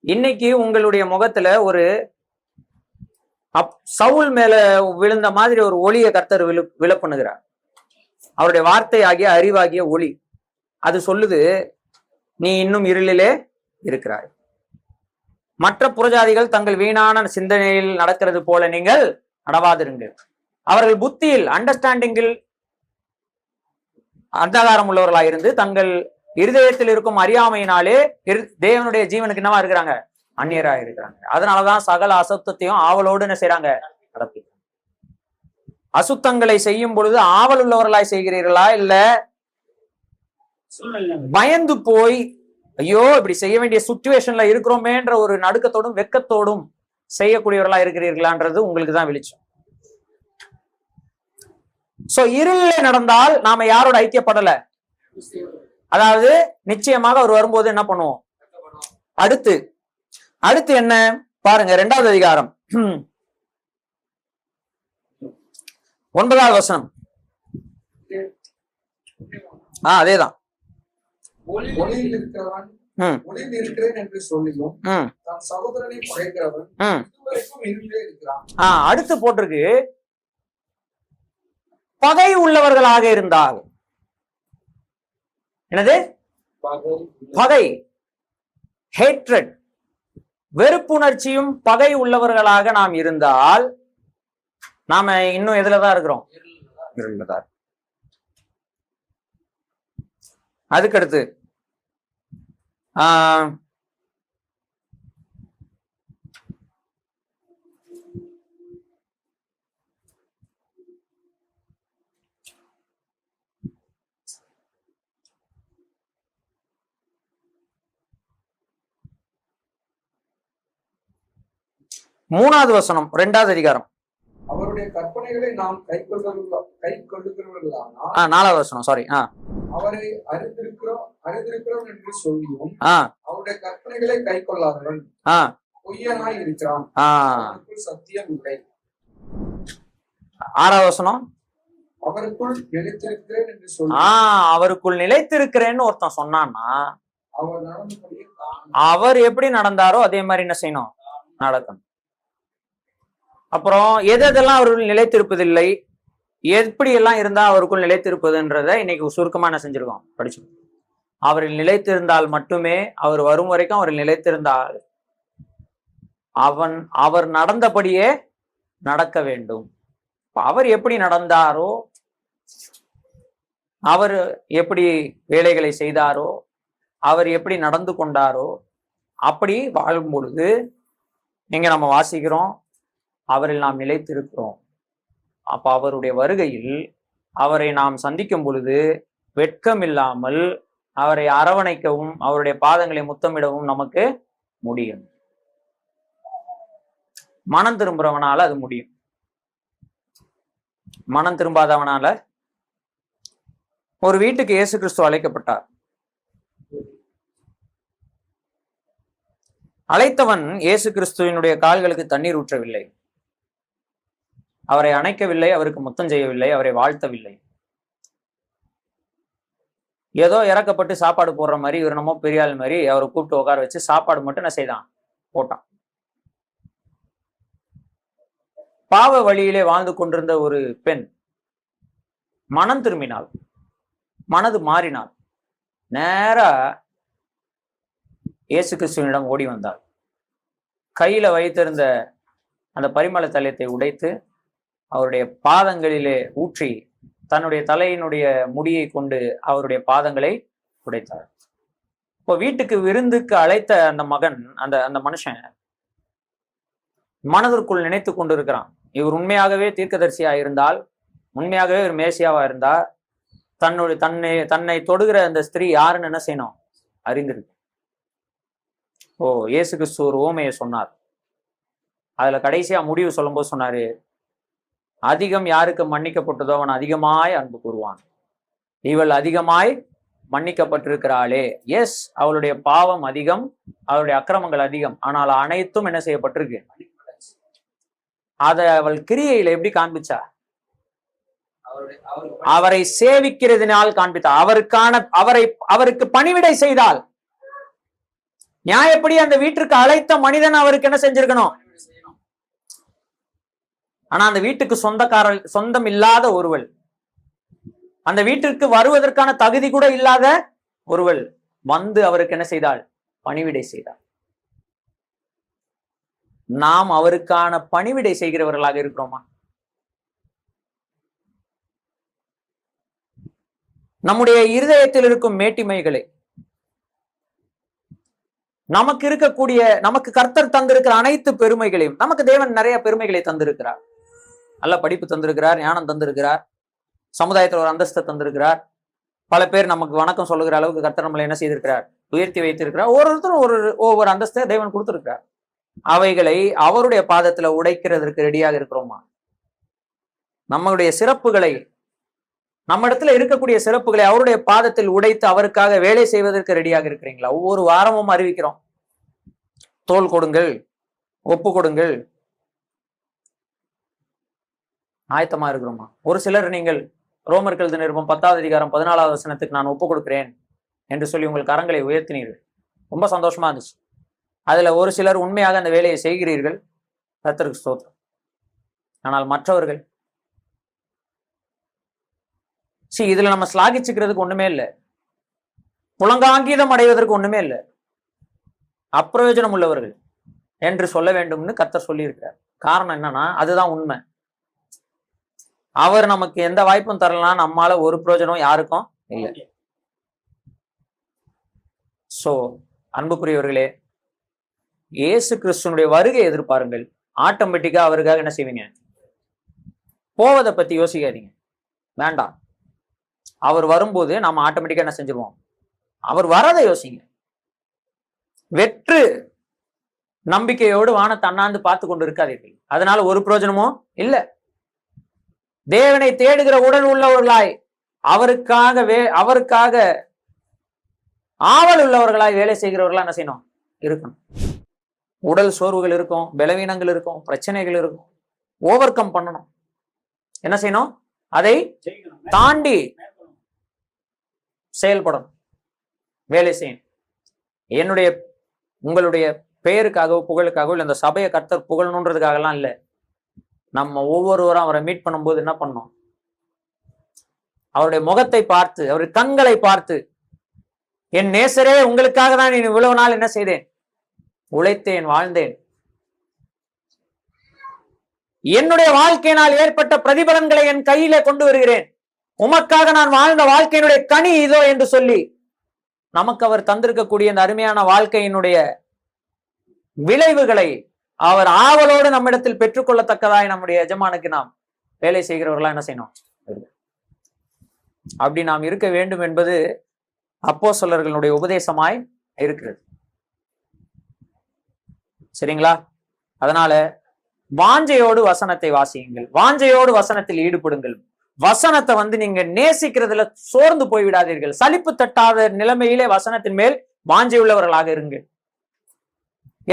இன்னைக்கு உங்களுடைய முகத்துல ஒரு சவுல் மேல விழுந்த மாதிரி ஒரு ஒளியை கர்த்தர் விழப்பண்ணுகிறார். அவருடைய வார்த்தை ஆகிய அறிவாகிய ஒளி அது சொல்லுது, நீ இன்னும் இருளிலே இருக்கிறாய். மற்ற புறஜாதிகள் தங்கள் வீணான சிந்தனையில் நடக்கிறது போல நீங்கள் நடவாதிருங்கள். அவர்கள் புத்தியில் அண்டர்ஸ்டாண்டிங்கில் அந்தகாரம் உள்ளவர்களாயிருந்து தங்கள் இருதயத்தில் இருக்கும் அறியாமையினாலே தேவனுடைய ஜீவனுக்கு என்னவா இருக்கிறாங்க? அந்நியராக இருக்கிறாங்க. அதனாலதான் சகல அசுத்தத்தையும் ஆவலோடு என்ன செய்யறாங்க? நடத்தி. அசுத்தங்களை செய்யும் பொழுது ஆவல் உள்ளவர்களாய் செய்கிறீர்களா, இல்ல பயந்து போய் ஐயோ இப்படி செய்ய வேண்டிய சுச்சுவேஷன்ல இருக்கிறோமேன்ற ஒரு நடுக்கத்தோடும் வெக்கத்தோடும் செய்யக்கூடியவர்களா இருக்கிறீர்களான்றது உங்களுக்கு தான் வெளிச்சம். சோ இருளிலே நடந்தால் நாம யாரோட ஐக்கியப்படல. அதாவது நிச்சயமாக அவர் வரும்போது என்ன பண்ணுவோம்? அடுத்து என்ன பாருங்க, 2ஆவது அதிகாரம் 9வது வசனம். அதேதான். அடுத்து போட்டிருக்கு, பகை உள்ளவர்களாக இருந்தால்.
என்னது? பகை, ஹேட்ரட், வெறுப்புணர்ச்சியும் பகை உள்ளவர்களாக நாம் இருந்தால் நாம இன்னும் எதுலதான் இருக்கிறோம்? இருளதான். அதுக்கடுத்து 3வது வசனம் 2வது அதிகாரம்.
அவருடைய கற்பனைகளை நாம் கை கொள்ளுகிறவர்களானால்
4வது வசனம், சாரி.
அவரை அறிந்திருக்கிறோம் என்று சொல்லியும் அவருடைய கற்பனைகளை கை கொள்ளாதவன் பொய்யனாய் இருக்கிறான், சத்தியம் இல்லை.
6வது வசனம்,
அவருக்குள் நிலைத்திருக்கிறேன் என்று சொல்லி
அவருக்குள் நிலைத்திருக்கிறேன்னு ஒருத்தன் சொன்னான்னா
அவர் நடந்தபடியே
அவர் எப்படி நடந்தாரோ அதே மாதிரி என்ன செய்யணும்? நடக்கணும். அப்புறம் எதெல்லாம் அவருக்குள் நிலைத்திருப்பதில்லை, எப்படி எல்லாம் இருந்தா அவருக்குள் நிலைத்திருப்பதுன்றத இன்னைக்கு சுருக்கமா என்ன செஞ்சிருக்கோம்? படிச்சிருக்கோம். அவரில் நிலைத்திருந்தால் மட்டுமே, அவர் வரும் வரைக்கும் அவரில் நிலைத்திருந்தால் அவர் நடந்தபடியே நடக்க வேண்டும். அவர் எப்படி நடந்தாரோ, அவர் எப்படி வேலைகளை செய்தாரோ, அவர் எப்படி நடந்து கொண்டாரோ அப்படி வாழும் பொழுது இங்க நம்ம வாசிக்கிறோம், அவரில் நாம் நிலைத்திருக்கிறோம். அப்ப அவருடைய வருகையில் அவரை நாம் சந்திக்கும் பொழுது வெட்கம் இல்லாமல் அவரை அரவணைக்கவும் அவருடைய பாதங்களை முத்தமிடவும் நமக்கு முடியும். மனம் திரும்புறவனால அது முடியும். மனம் திரும்பாதவனால. ஒரு வீட்டுக்கு இயேசு கிறிஸ்து அழைக்கப்பட்டார். அழைத்தவன் இயேசு கிறிஸ்துவினுடைய கால்களுக்கு தண்ணீர் ஊற்றவில்லை, அவரை அணைக்கவில்லை, அவருக்கு முத்தம் செய்யவில்லை, அவரை வாழ்த்தவில்லை. ஏதோ இறக்கப்பட்டு சாப்பாடு போடுற மாதிரி இவர் நம்ம பெரியாள் மாதிரி அவரை கூப்பிட்டு உட்கார வச்சு சாப்பாடு மட்டும் என்ன செய்தான்? போட்டான். பாவ வழியிலே வாழ்ந்து கொண்டிருந்த ஒரு பெண் மனம் திரும்பினாள், மனது மாறினாள். நேரா இயேசு கிறிஸ்துவனிடம் ஓடி வந்தாள். கையில வைத்திருந்த அந்த பரிமள தைலத்தை உடைத்து அவருடைய பாதங்களிலே ஊற்றி தன்னுடைய தலையினுடைய முடியை கொண்டு அவருடைய பாதங்களை உடைத்தார். இப்போ வீட்டுக்கு விருந்துக்கு அழைத்த அந்த மகன், அந்த மனுஷன் மனதிற்குள் நினைத்து கொண்டிருக்கிறான், இவர் உண்மையாகவே தீர்க்கதரிசியா இருந்தால், உண்மையாகவே ஒரு மேசியாவா இருந்தா தன்னை தொடுகிற அந்த ஸ்திரீ யாருன்னு என்ன செய்யணும்? அறிந்திருக்கு. இயேசு கிறிஸ்து ஒரு ஓமையை சொன்னார். அதுல கடைசியா முடிவு சொல்லும் போது சொன்னாரு, அதிகம் யாருக்கு மன்னிக்கப்பட்டதோ அவன் அதிகமாய் அன்பு கூறுவான், இவள் அதிகமாய் மன்னிக்கப்பட்டிருக்கிறாளே. எஸ், அவளுடைய பாவம் அதிகம், அவளுடைய அக்கிரமங்கள் அதிகம், ஆனால் அனைத்தும் என்ன செய்யப்பட்டிருக்கு? அதை அவள் கிரியையில எப்படி காண்பிச்சா? அவரை சேவிக்கிறதுனால் காண்பித்தா. அவருக்கு பணிவிடை செய்தால். நியாயப்படி அந்த வீட்டிற்கு அழைத்த மனிதன் அவருக்கு என்ன செஞ்சிருக்கணும்? ஆனா அந்த வீட்டுக்கு சொந்தம் இல்லாத ஒருவள், அந்த வீட்டிற்கு வருவதற்கான தகுதி கூட இல்லாத ஒருவள் வந்து அவருக்கு என்ன செய்தாள்? பணிவிடை செய்தாள். நாம் அவருக்கான பணிவிடை செய்கிறவர்களாக இருக்கிறோமா? நம்முடைய இருதயத்தில் இருக்கும் மேட்டிமைகளை, நமக்கு கர்த்தர் தந்திருக்கிற அனைத்து பெருமைகளையும், நமக்கு தேவன் நிறைய பெருமைகளை தந்திருக்கிறார். நல்ல படிப்பு தந்திருக்கிறார், ஞானம் தந்திருக்கிறார், சமுதாயத்தில் ஒரு அந்தஸ்தை தந்திருக்கிறார். பல பேர் நமக்கு வணக்கம் சொல்லுகிற அளவுக்கு கர்த்தர் நம்மளை என்ன செய்திருக்கிறார்? உயர்த்தி வைத்திருக்கிறார். ஒவ்வொருத்தரும் ஒவ்வொரு அந்தஸ்தை தேவன் கொடுத்திருக்கிறார். அவைகளை அவருடைய பாதத்துல உடைக்கிறதற்கு ரெடியாக இருக்கிறோமா? நம்மளுடைய சிறப்புகளை, நம்ம இடத்துல இருக்கக்கூடிய சிறப்புகளை அவருடைய பாதத்தில் உடைத்து அவருக்காக வேலை செய்வதற்கு ரெடியாக இருக்கிறீங்களா? ஒவ்வொரு வாரமும் அறிவிக்கிறோம், தோள் கொடுங்கள், ஒப்பு கொடுங்கள். ஆயத்தமா இருக்கிறோமா? ஒரு சிலர் நீங்கள் ரோமர்கள் நிருபம் 10வது அதிகாரம் 14வது வசனத்துக்கு நான் ஒப்பு கொடுக்கிறேன் என்று சொல்லி உங்கள் கரங்களை உயர்த்தினீர்கள். ரொம்ப சந்தோஷமா இருந்துச்சு. அதுல ஒரு சிலர் உண்மையாக அந்த வேலையை செய்கிறீர்கள், கர்த்தருக்கு ஸ்தோத்திரம். ஆனால் மற்றவர்கள் இதுல நம்ம ஸ்லாகிச்சுக்கிறதுக்கு ஒண்ணுமே இல்லை. புலங்காங்கீதம் அடைவதற்கு ஒண்ணுமே இல்லை, அப்பிரயோஜனம் உள்ளவர்கள் என்று சொல்ல வேண்டும்னு கர்த்தர் சொல்லியிருக்கிறார். காரணம் என்னன்னா அதுதான் உண்மை. அவர் நமக்கு எந்த வாய்ப்பும் தரலாம், நம்மால ஒரு பிரயோஜனம் யாருக்கும் இல்லை. சோ அன்புக்குரியவர்களே, இயேசு கிறிஸ்துனுடைய வருகை எதிர்பாருங்கள். ஆட்டோமேட்டிக்கா அவருக்காக என்ன செய்வீங்க? போவதை பத்தி யோசிக்காதீங்க, வேண்டாம். அவர் வரும்போது நாம ஆட்டோமேட்டிக்கா என்ன செஞ்சிருவோம்? அவர் வரதை யோசிங்க. வெற்று நம்பிக்கையோடு வானத்தை அண்ணாந்து பார்த்து கொண்டு இருக்காதீர்கள், அதனால ஒரு பிரயோஜனமும் இல்லை. தேவனை தேடுகிற உடல் உள்ளவர்களாய், அவருக்காக ஆவல் உள்ளவர்களாய் வேலை செய்கிறவர்களா என்ன செய்யணும்? இருக்கணும். உடல் சோர்வுகள் இருக்கும், பலவீனங்கள் இருக்கும், பிரச்சனைகள் இருக்கும், ஓவர் கம் பண்ணணும். என்ன செய்யணும்? அதை தாண்டி செயல்படணும், வேலை செய்யணும். உங்களுடைய பெயருக்காகவோ புகழுக்காகவோ இல்லை இந்த சபையை கர்த்தர் புகழணுன்றதுக்காகலாம் இல்லை. நம்ம ஒவ்வொருவரும் அவரை மீட் பண்ணும்போது என்ன பண்ணணும்? அவருடைய முகத்தை பார்த்து, அவருடைய கண்களை பார்த்து, என் நேசரே உங்களுக்காக தான் இவ்வளவு நாள் என்ன செய்தேன்? உழைத்தேன், வாழ்ந்தேன். என்னுடைய வாழ்க்கையினால் ஏற்பட்ட பிரதிபலன்களை என் கையிலே கொண்டு வருகிறேன். உமக்காக நான் வாழ்ந்த வாழ்க்கையினுடைய கனி இதோ என்று சொல்லி நமக்கு அவர் தந்திருக்கக்கூடிய இந்த அருமையான வாழ்க்கையினுடைய விளைவுகளை அவர் ஆவலோடு நம்மிடத்தில் பெற்றுக்கொள்ளத்தக்கதாய் நம்முடைய எஜமானுக்கு நாம் வேலை செய்கிறவர்களா என்ன செய்யணும்? அப்படி நாம் இருக்க வேண்டும் என்பது அப்போஸ்தலர்களுடைய உபதேசமாய் இருக்கிறது. சரிங்களா? அதனால வாஞ்சையோடு வசனத்தை வாசியுங்கள், வாஞ்சையோடு வசனத்தில் ஈடுபடுங்கள். வசனத்தை நீங்க நேசிக்கிறதுல சோர்ந்து போய்விடாதீர்கள். சலிப்பு தட்டாத நிலைமையிலே வசனத்தின் மேல் வாஞ்சை உள்ளவர்களாக இருங்கள்.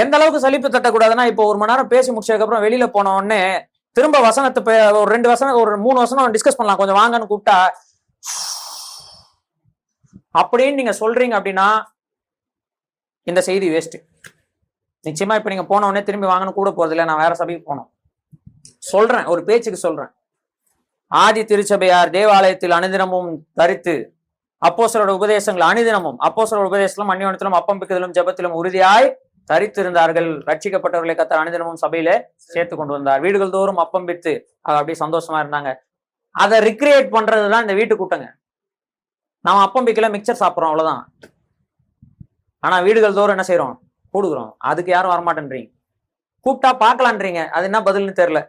எந்த அளவுக்கு சலிப்பு தட்டக்கூடாதுன்னா, இப்போ 1 மணி நேரம் பேசி முடிச்சதுக்கு அப்புறம் வெளியில போன உடனே திரும்ப வசனத்தை ஒரு 2 வசனம், ஒரு 3 வசனம் டிஸ்கஸ் பண்ணலாம், கொஞ்சம் வாங்கன்னு கூப்பிட்டா அப்படின்னு நீங்க சொல்றீங்க அப்படின்னா இந்த செய்தி வேஸ்ட். நிச்சயமா இப்ப நீங்க போன உடனே திரும்பி வாங்கன்னு கூட போறது இல்லை. நான் வேற சபைக்கு போனோம் சொல்றேன், ஒரு பேச்சுக்கு சொல்றேன். ஆதி திருச்சபையார் தேவாலயத்தில் அனுதினமும் தரித்து அப்போஸ்தலருடைய உபதேசங்கள் அனுதினமும் அப்போஸ்தலருடைய உபதேசத்திலும் அந்யோன்யத்திலும் அப்பம் பிக்குதலும் ஜெபத்திலும் உறுதியாய் தரித்திருந்தார்கள். ரட்சிக்கப்பட்டவர்களை கர்த்தர் அனுதினமும் சபையில சேர்த்து கொண்டு வந்தார். வீடுகள் தோறும் அப்பம் பித்து அப்படியே சந்தோஷமா இருந்தாங்க. அதை ரிக்ரியேட் பண்றதுதான் இந்த வீட்டு கூட்டங்க. நாம அப்பம் பிக்கல மிக்சர் சாப்பிட்றோம், அவ்வளவுதான். ஆனா வீடுகள் தோறும் என்ன செய்யறோம்? கூடுகிறோம். அதுக்கு யாரும் வரமாட்டேன்றீங்க. கூப்பிட்டா பார்க்கலான்றீங்க, அது என்ன பதில்னு தெரியல.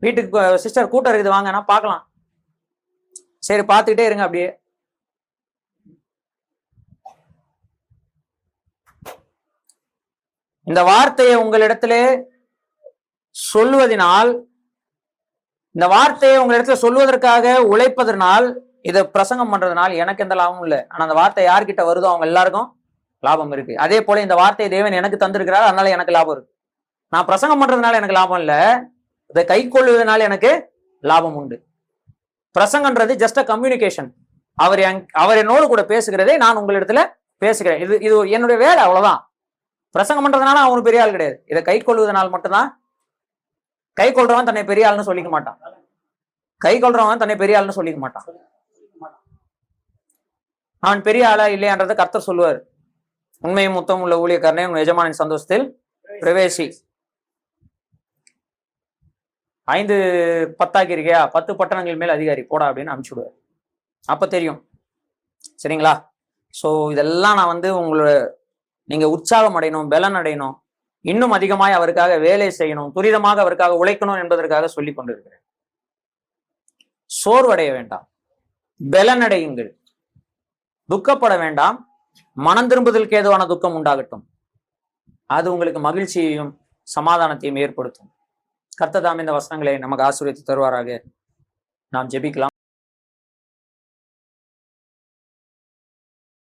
வீட்டுக்கு சிஸ்டர் கூட்டம் இருக்குது வாங்கன்னா பார்க்கலாம், சரி பார்த்துக்கிட்டே இருங்க. அப்படியே இந்த வார்த்தையை உங்களிடத்திலே சொல்லுவதனால், இந்த வார்த்தையை உங்களிடத்துல சொல்வதற்காக உழைப்பதனால், இதை பிரசங்கம் பண்றதுனால் எனக்கு எந்த லாபமும் இல்லை. ஆனா அந்த வார்த்தை யார்கிட்ட வருதோ அவங்க எல்லாருக்கும் லாபம் இருக்கு. அதே போல இந்த வார்த்தையை தேவன் எனக்கு தந்திருக்கிறார், அதனால எனக்கு லாபம் இருக்கு. நான் பிரசங்கம் பண்றதுனால எனக்கு லாபம் இல்லை, இதை கை கொள்வதனால எனக்கு லாபம் உண்டு. பிரசங்கன்றது ஜஸ்ட் அ கம்யூனிகேஷன். அவர் என்னோடு கூட பேசுகிறதே நான் உங்களிடத்துல பேசுகிறேன். இது என்னுடைய வேலை, அவ்வளவுதான். பிரசங்கம் பண்றதுனால அவனுக்கு பெரிய ஆள் கிடையாது. இதை கை கொள்வதனால் மட்டும்தான். கை கொள்றவன் தன்னை பெரிய ஆள்னு சொல்லிக்க மாட்டான். கை கொள்றவன் தன்னை பெரிய ஆள்னு சொல்லிக்க மாட்டான். அவன் பெரிய ஆளா இல்லையான்றதை கர்த்தர் சொல்லுவார். உண்மையும் முத்தம் உள்ள ஊழியக்காரனே உன் எஜமானின் சந்தோஷத்தில் பிரவேசி. 5 இருக்கியா, 10 பட்டணங்கள் மேல் அதிகாரி போடா அப்படின்னு அனுப்பிச்சுடுவார். அப்ப தெரியும். சரிங்களா? சோ இதெல்லாம் நான் உங்களோட நீங்க உற்சாகம் அடையணும், பலன் அடையணும், இன்னும் அதிகமாய் அவருக்காக வேலை செய்யணும், துரிதமாக அவருக்காக உழைக்கணும் என்பதற்காக சொல்லி கொண்டிருக்கிறேன். சோர்வடைய வேண்டாம், பலன் அடையுங்கள், துக்கப்பட வேண்டாம். மனம் திரும்புதலுக்கு ஏதுவான துக்கம் உண்டாகட்டும். அது உங்களுக்கு மகிழ்ச்சியையும் சமாதானத்தையும் ஏற்படுத்தும். கர்த்தர் தாமே இந்த வசனங்களை நமக்கு ஆசீர்வதித்து தருவாராக. நாம் ஜெபிக்கலாம்.